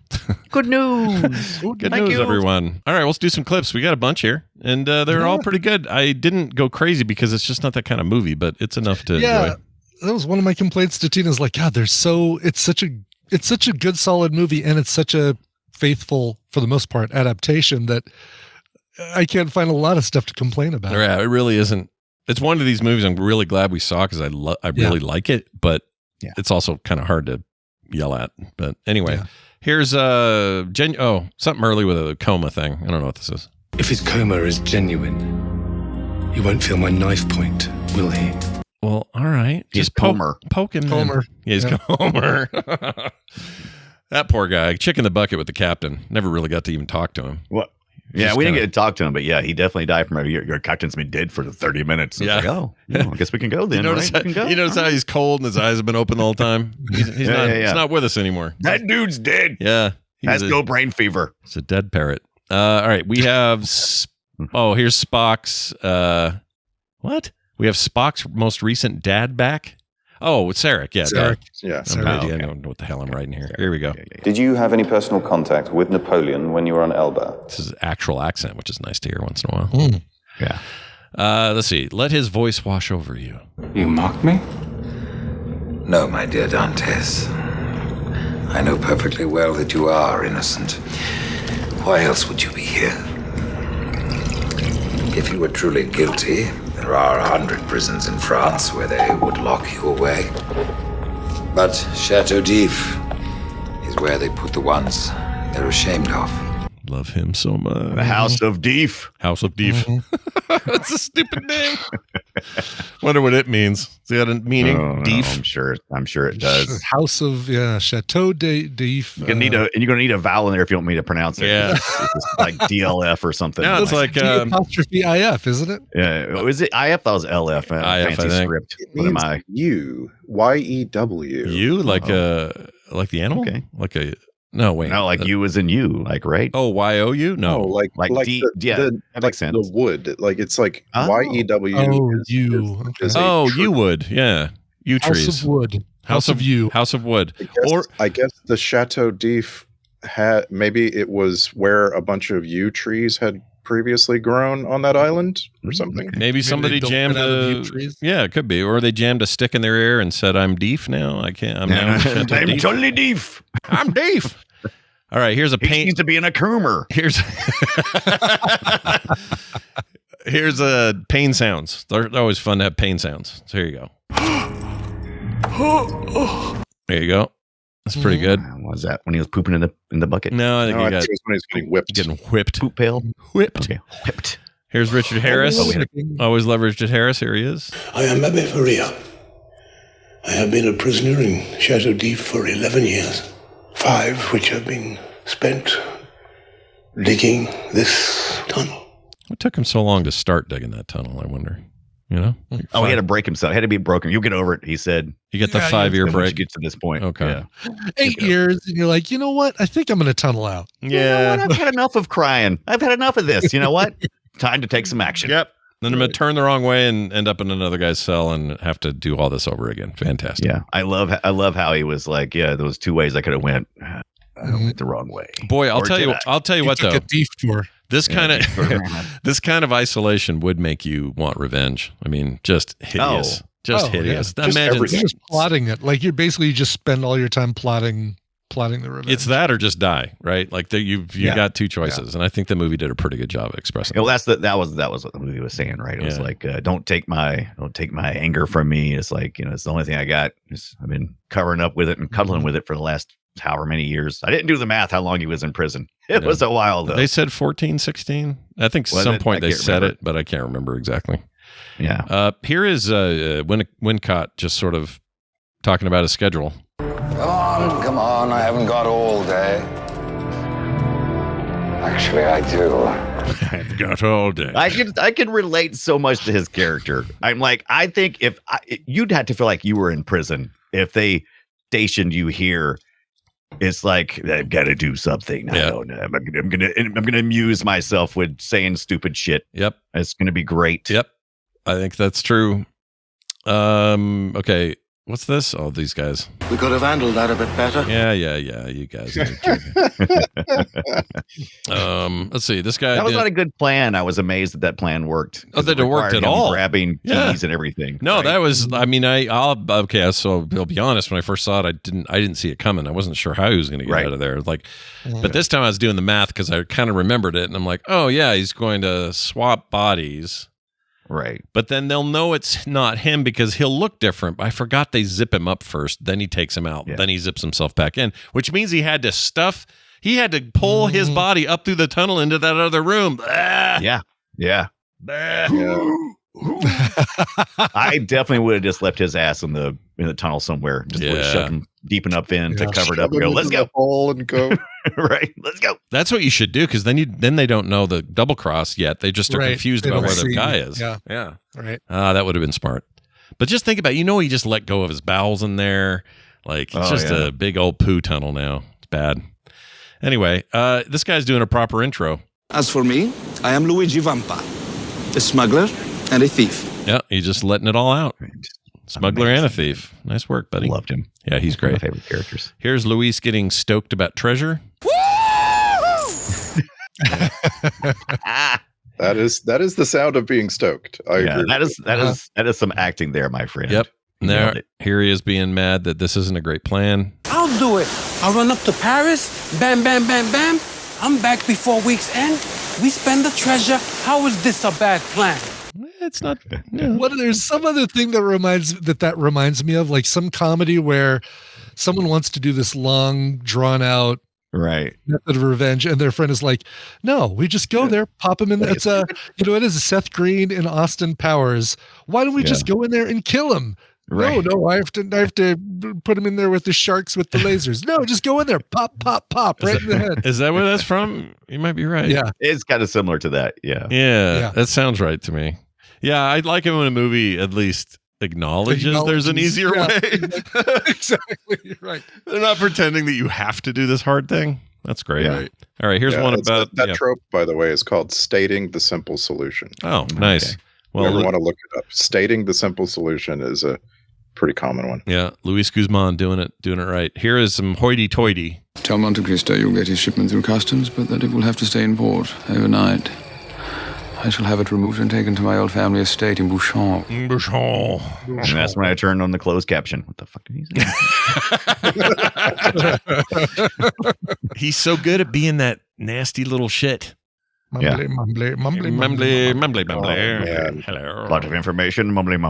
Good news. Good Thank news, you. everyone. All right, let's do some clips. We got a bunch here, and they're all pretty good. I didn't go crazy because it's just not that kind of movie, but it's enough to enjoy. That was one of my complaints to Tina's like, God, it's such a good, solid movie, and it's such a faithful, for the most part, adaptation that I can't find a lot of stuff to complain about. Yeah, it really isn't. It's one of these movies I'm really glad we saw because I really like it, but it's also kind of hard to yell at. But anyway, here's something early with a coma thing. I don't know what this is. If his coma is genuine, he won't feel my knife point, will he? Well, all right. He's Just Comer. Poke him. Comer. Yeah, he's Comer. That poor guy. Chick in the bucket with the captain. Never really got to even talk to him. What? Yeah, we didn't get to talk to him, but yeah, he definitely died from your captain's been dead for 30 minutes. It's like, I guess we can go then. You notice, right? We can go. You notice how he's cold and his eyes have been open the whole time? He's not with us anymore. That dude's dead. Yeah. Has no brain fever. It's a dead parrot. All right. We have, here's Spock's, what? We have Spock's most recent dad back. Oh, it's Sarek. Yeah. Sarek. Yeah. I don't know what the hell I'm writing here. Here we go. Did you have any personal contact with Napoleon when you were on Elba? This is actual accent, which is nice to hear once in a while. Yeah. Let's see. Let his voice wash over you. You mocked me? No, my dear Dantes. I know perfectly well that you are innocent. Why else would you be here? If you were truly guilty, there are 100 prisons in France where they would lock you away. But Chateau d'If is where they put the ones they're ashamed of. Love him so much. The House of Deef. House of Deef. That's a stupid name. Wonder what it means. Is that a meaning? Oh, Deef? No, I'm sure it does. House of Chateau d'If. You're gonna need a vowel in there if you want me to pronounce it. Yeah. It's like DLF or something. No, it's like apostrophe IF, isn't it? Yeah, was it IF? That was LF. IF, I fancy think. script. It What means am I? you, Y-E-W. You like the animal? Okay. Like a no wait. No, like you as in you, like right? Oh, Y-O-U? No. like D, the that like makes sense. the wood. Like it's like Oh. Y-E-W. Oh, is- you. is a Oh, tree. you would. Yeah. Yew trees. House of Wood. House of You. House of Wood. I guess the Chateau d'If had, maybe it was where a bunch of yew trees had previously grown on that island or something. Maybe somebody they built jammed it out of a yew trees? yeah, it could be, or they jammed a stick in their ear and said, "I'm Deef now. I can't. I'm now Chateau I'm Deef. totally Deef. I'm Deef." All right, here's a He pain. needs to be in a Coomer. Here's a pain sounds. They're always fun to have pain sounds. So here you go. There you go. That's pretty good. Was that when he was pooping in the bucket? No, I think No, you I got think it was when he was getting whipped. getting whipped. Poop pail. Whipped. Okay, whipped. Here's Richard Harris. Oh, we had Always love Richard Harris. Here he is. I am Abbe Faria. I have been a prisoner in Chateau d'If for 11 years, 5 which have been spent digging this tunnel. What took him so long to start digging that tunnel, I wonder? You know? Oh, he had to break himself. He had to be broken. You'll get over it, he said. You get the Yeah, 5-year Once break. you get to this point. Okay. Yeah. 8 years, and you're like, you know what? I think I'm going to tunnel out. You know Yeah. what? I've had enough of crying. I've had enough of this. You know what? Time to take some action. Yep. Then I'm going to turn the wrong way and end up in another guy's cell and have to do all this over again. Fantastic. Yeah. I love how he was like, yeah, there was 2 ways I could have went. I went the wrong way. Boy, I'll Or tell did you I? I'll tell you what Took though. a deep tour. This kind of this kind of isolation would make you want revenge. I mean, just hideous. Just hideous. Yeah. Imagine You're just plotting it. Like, you're basically just spend all your time plotting the revenge. it's that or just die, right? Like you got two choices, and I think the movie did a pretty good job of expressing. Well, that was what the movie was saying, right? It was like, don't take my anger from me. It's like, it's the only thing I got. I've been covering up with it and cuddling with it for the last however many years. I didn't do the math how long he was in prison. It was a while though. They said 14, 16. I think at some point they said it, but I can't remember exactly. Yeah. Here is Wincott just sort of talking about his schedule. Come on, I haven't got all day. Actually, I do. I've got all day. I can relate so much to his character. I'm like, I think you'd have to feel like you were in prison if they stationed you here. It's like, I've got to do something. I don't know. I'm gonna amuse myself with saying stupid shit. Yep, it's gonna be great. Yep, I think that's true. Okay. What's this? Oh, these guys. We could have handled that a bit better. Yeah. You guys. Let's see. This guy. That was not a good plan. I was amazed that plan worked. Oh, that it worked at all. Grabbing keys and everything. No, right? that was. I mean, okay. So I'll be honest. When I first saw it, I didn't see it coming. I wasn't sure how he was going to get out of there. Like, but this time I was doing the math because I kind of remembered it, and I'm like, oh yeah, he's going to swap bodies. Right. But then they'll know it's not him because he'll look different. I forgot they zip him up first. Then he takes him out. Yeah. Then he zips himself back in, which means he had to pull his body up through the tunnel into that other room. Yeah. I definitely would have just left his ass in the tunnel somewhere. Just would have shoved him deep enough in to cover it up and go, let's go. Hole and go. Right. Let's go. That's what you should do, because then they don't know the double cross yet. They just are confused about where the guy is. Yeah. Right. That would have been smart. But just think about it. He just let go of his bowels in there. Like, it's just a big old poo tunnel now. It's bad. Anyway, this guy's doing a proper intro. As for me, I am Luigi Vampa, a smuggler and a thief. Yeah, he's just letting it all out. Smuggler and a thief. Nice work, buddy. Loved him. Yeah, he's great. One of my favorite characters. Here's Luis getting stoked about treasure. That is the sound of being stoked. I agree. That is some acting there, my friend. Yep. Here he is being mad that this isn't a great plan. I'll do it. I'll run up to Paris. Bam, bam, bam, bam. I'm back before week's end. We spend the treasure. How is this a bad plan? It's not. There's some other thing that reminds me of, like some comedy where someone wants to do this long, drawn out method of revenge, and their friend is like, "No, we just go there, pop him in. It's it is a Seth Green and Austin Powers. Why don't we just go in there and kill him?" Right. No, I have to put him in there with the sharks with the lasers. No, just go in there, pop, right in the head. Is that where that's from? You might be right. Yeah, it's kind of similar to that. Yeah, that sounds right to me. Yeah, I'd like it when a movie at least acknowledges there's an easier way. Exactly, right. They're not pretending that you have to do this hard thing. That's great. Yeah. All right, here's one about... That trope, by the way, is called stating the simple solution. Oh, nice. Okay. Well, you ever want to look it up. Stating the simple solution is a pretty common one. Yeah, Luis Guzman doing it right. Here is some hoity-toity. Tell Monte Cristo you'll get his shipment through customs, but that it will have to stay in port overnight. I shall have it removed and taken to my old family estate in Bouchon. And that's when I turned on the closed caption. What the fuck did he say? He's so good at being that nasty little shit. Mumbly. Hello. A lot of information. Mumbly.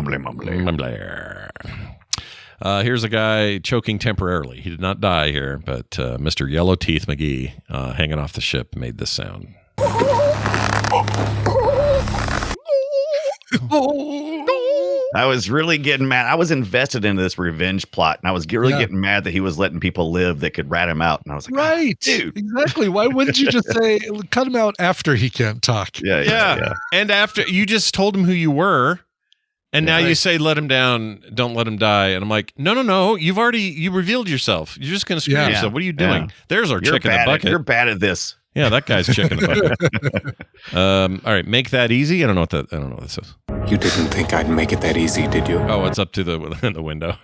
Here's a guy choking temporarily. He did not die here, but Mr. Yellow Teeth McGee hanging off the ship made this sound. I was really getting mad. I was invested in this revenge plot, and I was really getting mad that he was letting people live that could rat him out. And I was like, right, dude, exactly. Why wouldn't you just say, cut him out after he can't talk? Yeah. And after you just told him who you were, and now you say, let him down, don't let him die. And I'm like, no. You revealed yourself. You're just going to screw yourself. What are you doing? Yeah. There's our chick in the bucket. You're bad at this. Yeah, that guy's chick in the bucket. All right, make that easy. I don't know what this is. You didn't think I'd make it that easy, did you? Oh, it's up to the window.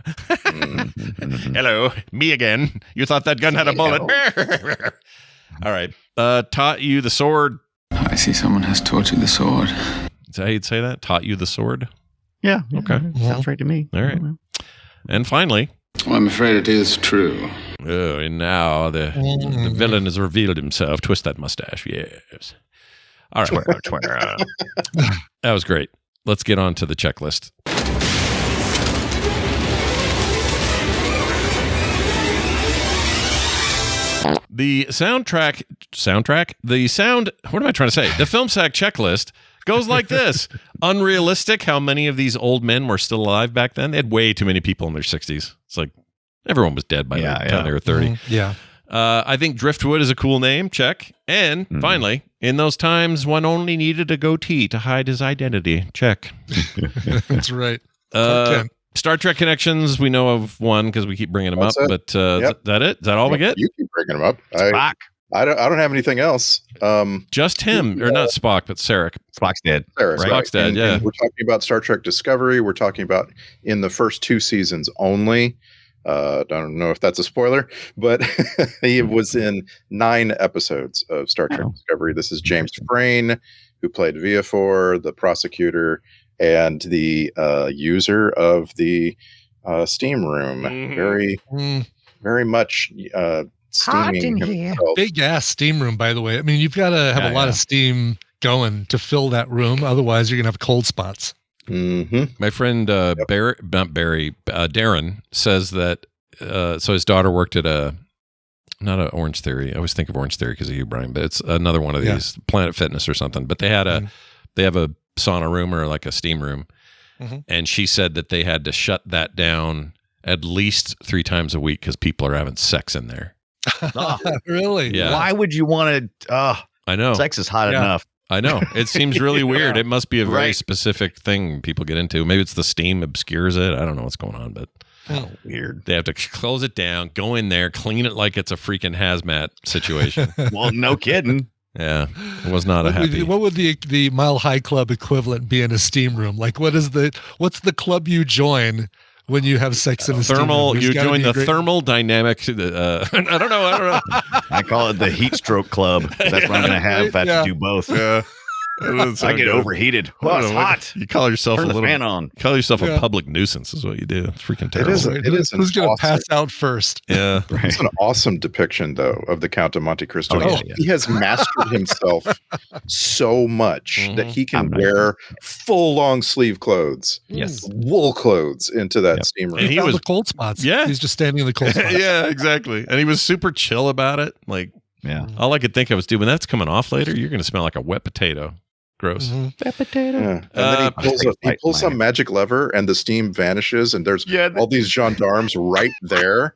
Hello, me again. You thought that gun had a bullet. All right. Taught you the sword. I see someone has taught you the sword. Is that how you'd say that? Taught you the sword? Yeah. Okay. Sounds right to me. All right. And finally, Well, I'm afraid it is true. oh, and now the villain has revealed himself. Twist that mustache. Yes. All right. That was great. Let's get on to the checklist. The soundtrack, what am I trying to say? The Film Sack checklist goes like this. Unrealistic how many of these old men were still alive back then. They had way too many people in their 60s. It's like everyone was dead by the time they were 30. Yeah. I think Driftwood is a cool name. Check. And finally, in those times, one only needed a goatee to hide his identity. Check. That's right. Star Trek connections, we know of one because we keep bringing them up. But is that it? Is that all we get? You keep bringing them up. Spock. I don't have anything else. Just him, or not Spock, but Sarek. Spock's dead. Sarek, Spock's right. dead. And we're talking about Star Trek Discovery. We're talking about in the first 2 seasons only. Don't know if that's a spoiler, but he was in 9 episodes of Star Trek Discovery. This is James Frain, who played Viafor, the prosecutor, and the user of the steam room. Very much steaming himself. Big ass steam room, by the way. I mean, you've got to have a lot of steam going to fill that room. Otherwise, you're going to have cold spots. My friend Darren says that so his daughter worked at not an Orange Theory. I always think of Orange Theory because of you, Brian, but it's another one of these, Planet Fitness or something. But they had they have a sauna room or like a steam room, and she said that they had to shut that down at least 3 times a week because people are having sex in there. Really? Yeah. Why would you want to? I know. Sex is hot enough. I know. It seems really weird. It must be a very specific thing people get into. Maybe it's the steam obscures it. I don't know what's going on, but weird. They have to close it down, go in there, clean it like it's a freaking hazmat situation. Well, no kidding. Yeah, it was not a happy. What would the Mile High Club equivalent be in a steam room? Like, what's the club you join when you have sex in a thermal? Steam room? You join the thermal dynamic. I don't know. I call it the heat stroke club. That's what I'm going to have. If I have to do both. Yeah. I get overheated. Oh, it's hot. You call yourself Turn a the little fan on. Call yourself a public nuissance is what you do. It's freaking terrible. It is Who's going to pass out first? Yeah. It's an awesome depiction, though, of the Count of Monte Cristo. He has mastered himself so much that he can wear full long sleeve clothes, wool clothes into that steam room. And he was the cold spots. Yeah, he's just standing in the cold spots. Yeah, exactly. And he was super chill about it. Like, all I could think of was, dude, when that's coming off later, you're going to smell like a wet potato. Gross. Wet potato. Yeah. And then he pulls some magic lever and the steam vanishes and there's all these gendarmes right there.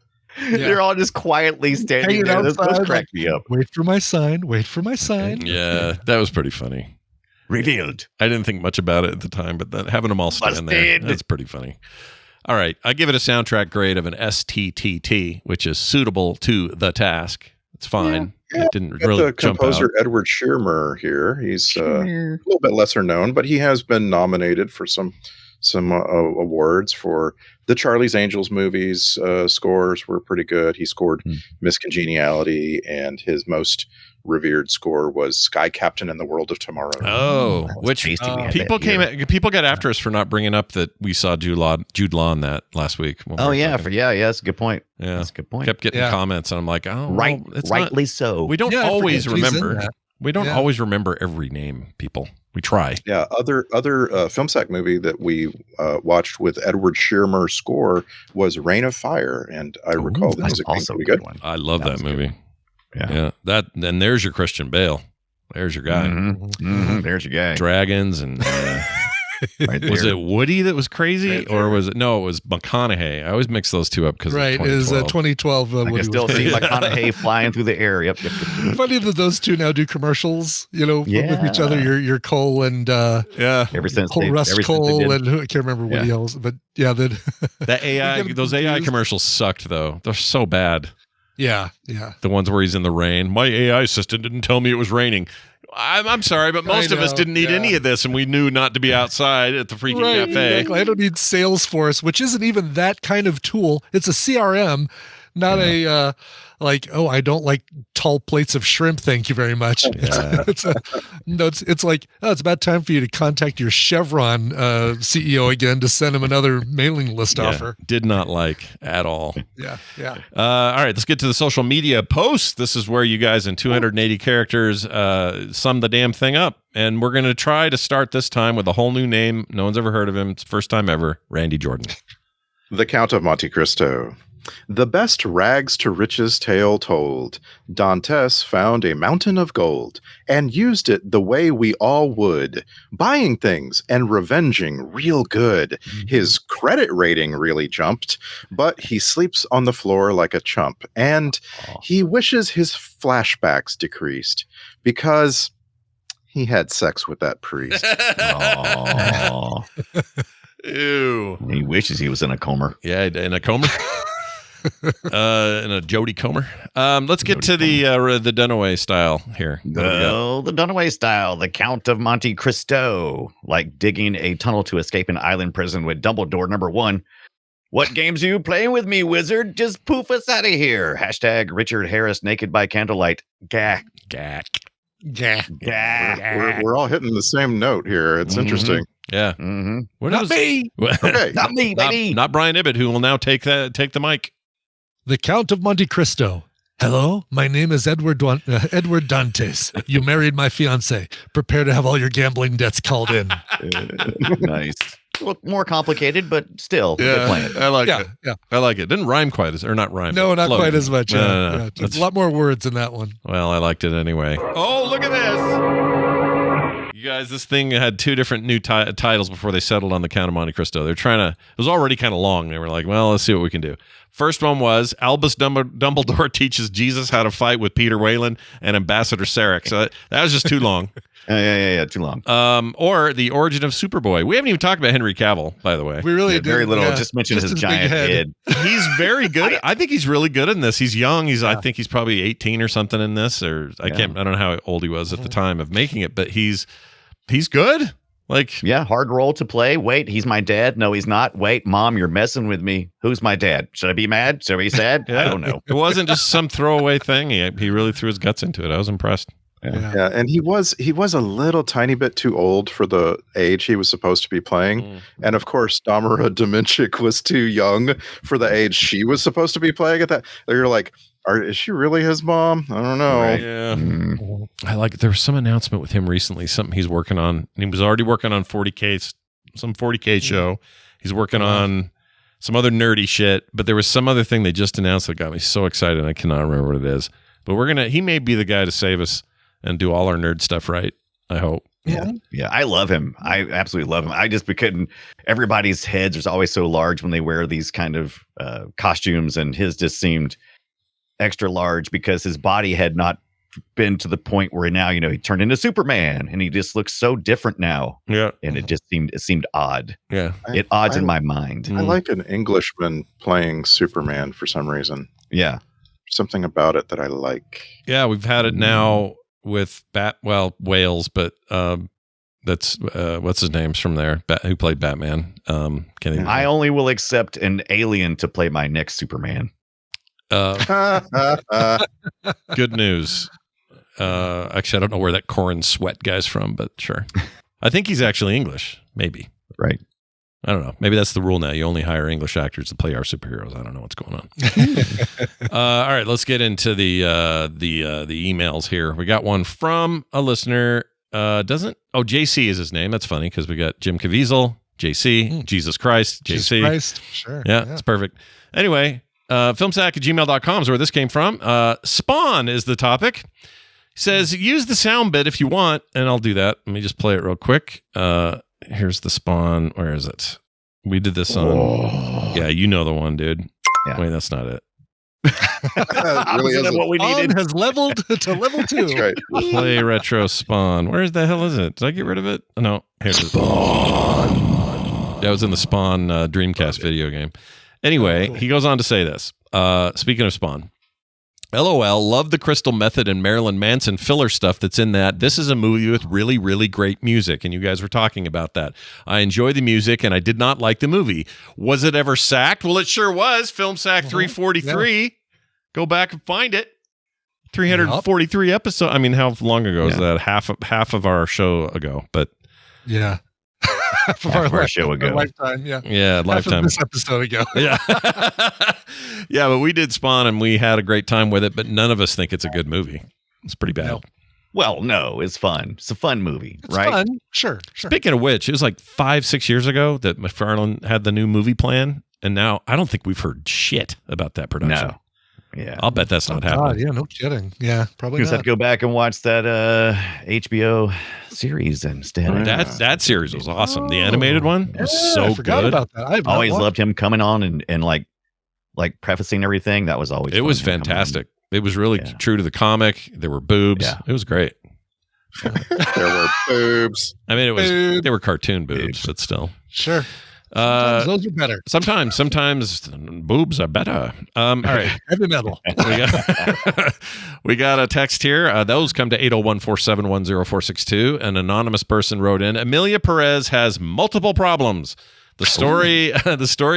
They're all just quietly standing there. Those cracked me up. Wait for my sign. Wait for my sign. Yeah, that was pretty funny. Revealed. I didn't think much about it at the time, but having them all stand there, that's pretty funny. All right, I give it a soundtrack grade of an STTT, which is suitable to the task. It's fine. It didn't really the jump composer out. Edward Shearmur here. He's a little bit lesser known, but he has been nominated for some awards for the Charlie's Angels movies. Scores were pretty good. He scored Miss Congeniality, and his most revered score was Sky Captain in the World of Tomorrow. Oh, which people got after us for not bringing up that we saw Jude Law in that last week. Oh yeah, that's a good point. Yeah, that's a good point. Kept getting comments, and I'm like, oh, right, well, it's rightly not, so. We don't always remember. We don't Yeah. always remember every name, people. We try. Yeah, other film sack movie that we watched with Edward Shearmur's score was Reign of Fire, and I recall the music being pretty good. I love that movie. Yeah, that. And there's your Christian Bale. There's your guy. There's your guy. Dragons and was it Woody that was crazy, or was it? No, it was McConaughey. I always mix those two up because Right, is 2012. I can still see McConaughey flying through the air. Yep. Funny that those two now do commercials. With each other. Your Cole and Ever since Russ ever since Cole they did. and I can't remember what else, but that AI. Those AI commercials sucked though. They're so bad. Yeah. The ones where he's in the rain. My AI assistant didn't tell me it was raining. I'm sorry, but most of us didn't need any of this, and we knew not to be outside at the freaking cafe. Exactly. I don't need Salesforce, which isn't even that kind of tool. It's a CRM, Not a like, oh, I don't like tall plates of shrimp. Thank you very much. Yeah. It's like, oh, it's about time for you to contact your Chevron CEO again to send him another mailing list offer. Did not like at all. Yeah. All right, let's get to the social media posts. This is where you guys in 280 characters sum the damn thing up. And we're going to try to start this time with a whole new name. No one's ever heard of him. It's the first time ever. Randy Jordan. The Count of Monte Cristo. The best rags to riches tale told. Dantes found a mountain of gold and used it the way we all would, buying things and revenging real good. His credit rating really jumped, but he sleeps on the floor like a chump, and he wishes his flashbacks decreased because he had sex with that priest. Aww. Ew. He wishes he was in a Comer. Yeah, in a Comer. In a Jody Comer. Let's get to the Dunaway style here. The Dunaway style, the Count of Monte Cristo, like digging a tunnel to escape an island prison with Dumbledore #1. What games are you playing with me, wizard? Just poof us out of here. Hashtag Richard Harris naked by candlelight. Gah. Gah. Yeah. We're all hitting the same note here. It's interesting. Yeah. Not me. Okay. Not me, baby. Not Brian Ibbett, who will now take the mic. The Count of Monte Cristo. Hello, my name is Edward Dantes. You married my fiance. Prepare to have all your gambling debts called in. Nice. Look more complicated, but still good plan. I like Yeah, it. yeah. I like it. Didn't rhyme quite as, or not rhyme. No, not float. quite as much. No. Yeah. There's a lot more words in that one. Well, I liked it anyway. Oh, look at this. You guys, this thing had two different new titles before they settled on the Count of Monte Cristo. They're trying to, it was already kind of long. They were like, well, let's see what we can do. First one was Albus Dumbledore teaches Jesus how to fight with Peter Whalen and Ambassador Sarek. So that was just too long. Yeah, too long. Or the origin of Superboy. We haven't even talked about Henry Cavill, by the way. We really did. Very little. Yeah. Just mentioned his big giant head. He's very good. I think he's really good in this. He's young. I think he's probably 18 or something in this, or I don't know how old he was at the time of making it, but he's good. Like, yeah, hard role to play. Wait, he's my dad. No, he's not. Wait, mom, you're messing with me. Who's my dad? Should I be mad? Should I be sad? I don't know. It wasn't just some throwaway thing. He really threw his guts into it. I was impressed. Yeah, and he was a little tiny bit too old for the age he was supposed to be playing. And of course, Damara Dominchik was too young for the age she was supposed to be playing at that. You're like, is she really his mom? I don't know. Right. Yeah. I like there was some announcement with him recently, something he's working on. He was already working on 40K show. He's working on some other nerdy shit, but there was some other thing they just announced that got me so excited. I cannot remember what it is. But he may be the guy to save us and do all our nerd stuff right, I hope. Yeah, I love him. I absolutely love him. I just couldn't. Everybody's heads are always so large when they wear these kind of costumes, and his just seemed extra large because his body had not been to the point where now, he turned into Superman, and he just looks so different now. Yeah, and it seemed odd. Yeah, it odds in my mind. I like an Englishman playing Superman for some reason. Yeah, something about it that I like. Yeah, we've had it now with Wales, but that's what's his name's from there, who played Batman. I only will accept an alien to play my next Superman. Good news. Actually, I don't know where that Corin Sweat guy's from, but sure. I think he's actually English, maybe. Right. I don't know. Maybe that's the rule now. You only hire English actors to play our superheroes. I don't know what's going on. All right, let's get into the emails here. We got one from a listener. JC is his name. That's funny because we got Jim Caviezel, JC, Jesus Christ, JC. Jesus Christ, sure. Yeah, it's perfect. Anyway, filmsack@gmail.com is where this came from. Spawn is the topic. He says, use the sound bit if you want, and I'll do that. Let me just play it real quick. Here's the Spawn. Where is it? We did this on. Yeah, you know the one, dude. Yeah. Wait, that's not it. Really isn't what we Spawn needed. has leveled to level 2. That's right. Play retro Spawn. Where the hell is it? Did I get rid of it? Oh, no. Here's Spawn. That was in the Spawn Dreamcast video game. Anyway, he goes on to say this. Speaking of Spawn. LOL, love the Crystal Method and Marilyn Manson filler stuff that's in that. This is a movie with really, really great music, and you guys were talking about that. I enjoy the music, and I did not like the movie. Was it ever sacked? Well, it sure was. Film Sack 343. Go back and find it. 343 episodes. I mean, how long ago is that? Half of our show ago, but yeah. Half of our show ago. Lifetime, yeah. Yeah, lifetime. This episode ago. Yeah. Yeah, but we did Spawn and we had a great time with it, but none of us think it's a good movie. It's pretty bad. No. Well, no, it's fun. It's a fun movie, It's right? fun. Sure. Speaking of which, it was like 5-6 years ago that McFarlane had the new movie plan, and now I don't think we've heard shit about that production. No. Yeah. I'll bet that's not happening. Yeah, no kidding. Yeah, probably You just not. have to go back and watch that HBO series instead. That series was awesome. The animated one was so I forgot good. about that. I've Always loved him coming on and like prefacing everything. That was always It fun was to come on. fantastic. It was really true to the comic. There were boobs. Yeah. It was great. There were boobs. I mean, they were cartoon boobs, but still. Sure. Sometimes those are better. Sometimes boobs are better. All right. Heavy metal. We got a text here. Those come to 801-471-0462. An anonymous person wrote in, Amelia Perez has multiple problems. The story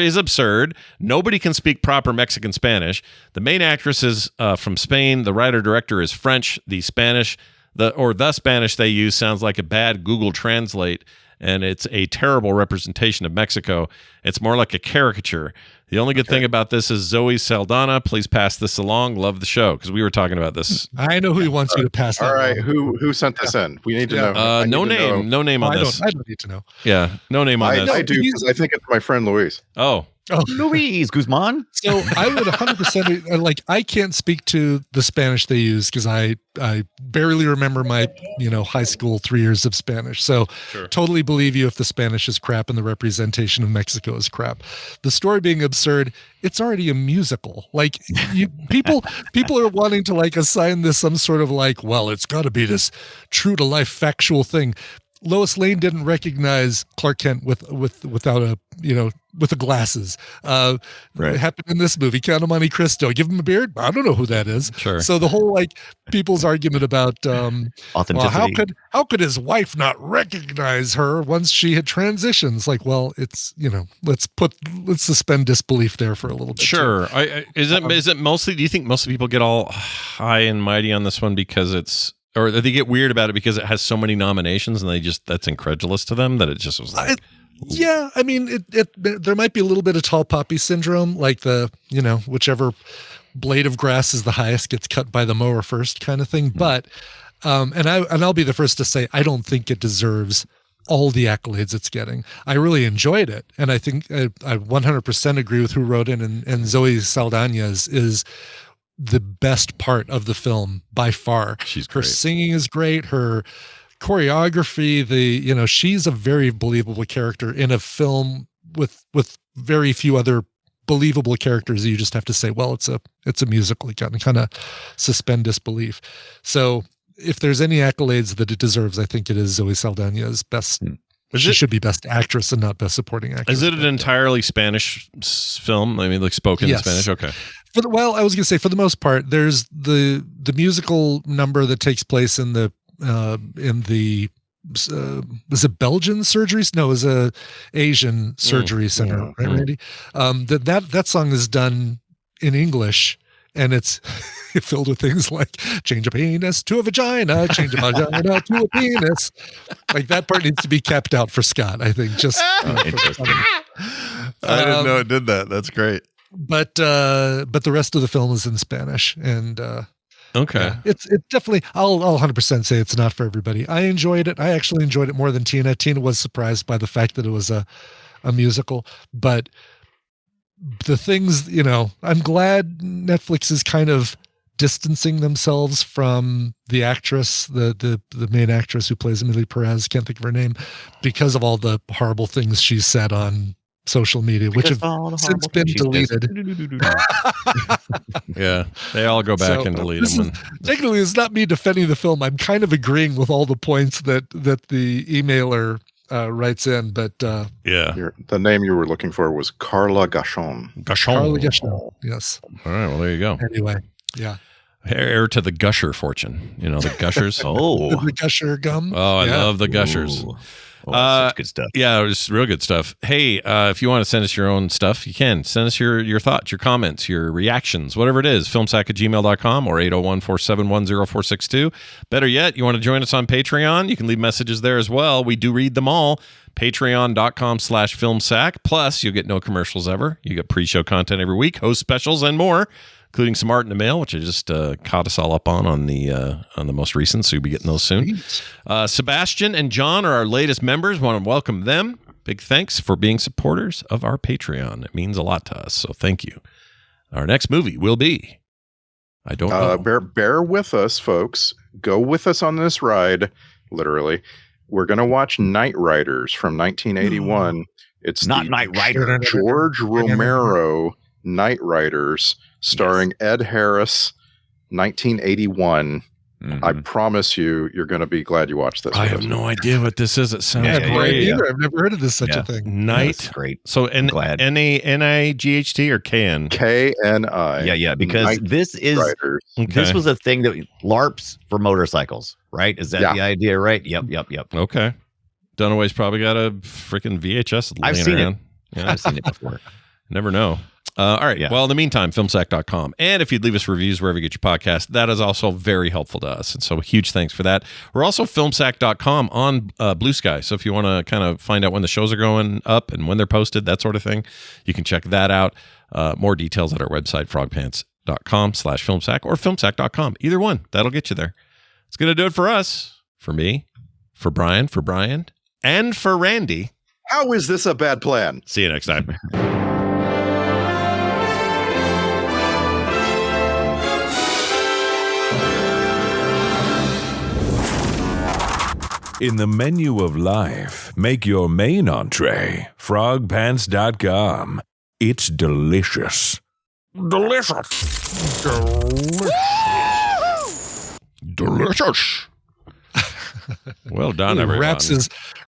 is absurd. Nobody can speak proper Mexican Spanish. The main actress is from Spain. The writer-director is French. The Spanish they use sounds like a bad Google Translate, and it's a terrible representation of Mexico. It's more like a caricature. The only good thing about this is Zoe Saldana. Please pass this along. Love the show, because we were talking about this. I know who he wants you to pass that. All right, along. who sent this in? We need to know. No name on this. I don't need to know. Yeah, no name on this. I do, because I think it's my friend Luis. Oh, Luis Guzman. So I would 100% like. I can't speak to the Spanish they use because I barely remember my high school 3 years of Spanish. So totally believe you if the Spanish is crap and the representation of Mexico is crap. The story being absurd. It's already a musical. Like people are wanting to like assign this some sort of like, well, it's got to be this true to life factual thing. Lois Lane didn't recognize Clark Kent without a with the glasses. It happened in this movie, Count of Monte Cristo. Give him a beard. I don't know who that is. Sure. So the whole like people's argument about authenticity. Well, how could his wife not recognize her once she had transitions? Like, well, it's let's suspend disbelief there for a little bit. Sure. Is it mostly? Do you think most people get all high and mighty on this one because it's? Or they get weird about it because it has so many nominations and that's incredulous to them that it just was like. Yeah, I mean, there might be a little bit of tall poppy syndrome, like whichever blade of grass is the highest gets cut by the mower first kind of thing. But and I'll be the first to say I don't think it deserves all the accolades it's getting. I really enjoyed it, and I think I 100% agree with who wrote in, and Zoe Saldana is the best part of the film by far. She's her great. singing is great. Her choreography, she's a very believable character in a film with very few other believable characters. You just have to say, well, it's a musical. You got to kind of suspend disbelief. So if there's any accolades that it deserves, I think it is Zoe Saldana's best. She should be best actress and not best supporting actress. Is it an entirely Spanish film? I mean, like spoken in Spanish? Okay. I was going to say for the most part, there's the musical number that takes place in the was it Belgian surgeries? No, it was a Asian surgery center, right, Randy? That song is done in English, and it's filled with things like change a penis to a vagina, change a vagina to a penis. Like that part needs to be kept out for Scott, I think. Just I didn't know it did that. That's great. But the rest of the film is in Spanish, and okay, yeah, it's definitely. I'll 100% say it's not for everybody. I enjoyed it. I actually enjoyed it more than Tina. Tina was surprised by the fact that it was a musical, but the things, I'm glad Netflix is kind of distancing themselves from the actress, the main actress who plays Amelia Perez. Can't think of her name because of all the horrible things she's said on social media, which have since been deleted. Yeah, they all go back and delete them. Technically, it's not me defending the film. I'm kind of agreeing with all the points that the emailer writes in, but the name you were looking for was Carla Gachon. Carla Gachon, yes. All right, well, there you go. Anyway, yeah. Heir to the Gusher fortune. The Gushers. The Gusher gum. Oh, I love the Gushers. Such good stuff. Yeah, it was real good stuff. Hey, if you want to send us your own stuff, you can. Send us your thoughts, your comments, your reactions, whatever it is, filmsack@gmail.com or 801-471-0462. Better yet, you want to join us on Patreon? You can leave messages there as well. We do read them all. Patreon.com/filmsack. Plus, you'll get no commercials ever. You get pre-show content every week, host specials, and more, including some art in the mail, which I just caught us all up on the most recent, so you'll be getting those soon. Sebastian and John are our latest members. Want to welcome them. Big thanks for being supporters of our Patreon. It means a lot to us, so thank you. Our next movie will be, I don't know. Bear with us, folks. Go with us on this ride, literally. We're going to watch Night Riders from 1981. It's not Night Rider. George Romero Night Riders, starring Ed Harris, 1981. I promise you're going to be glad you watched this. I have no idea what this is. It sounds great. Either. I've never heard of this such a thing. Night. Great. So N-A-N-I-G-H-T or K-N? K-N-I. Yeah, because Night this Riders. this was a thing that LARPs for motorcycles, right? Is that the idea, right? Yep. Okay. Dunaway's probably got a freaking VHS laying I've seen around. it. Yeah. I've seen it before. Never know. All right. Yeah. Well, in the meantime, filmsack.com. And if you'd leave us reviews wherever you get your podcast, that is also very helpful to us. And so huge thanks for that. We're also filmsack.com on Blue Sky. So if you want to kind of find out when the shows are going up and when they're posted, that sort of thing, you can check that out. More details at our website, frogpants.com/filmsack or filmsack.com. Either one. That'll get you there. It's going to do it for us, for me, for Brian, and for Randy. How is this a bad plan? See you next time. In the menu of life, make your main entree frogpants.com. It's delicious. Delicious. Delicious. Well done, everyone. Wraps his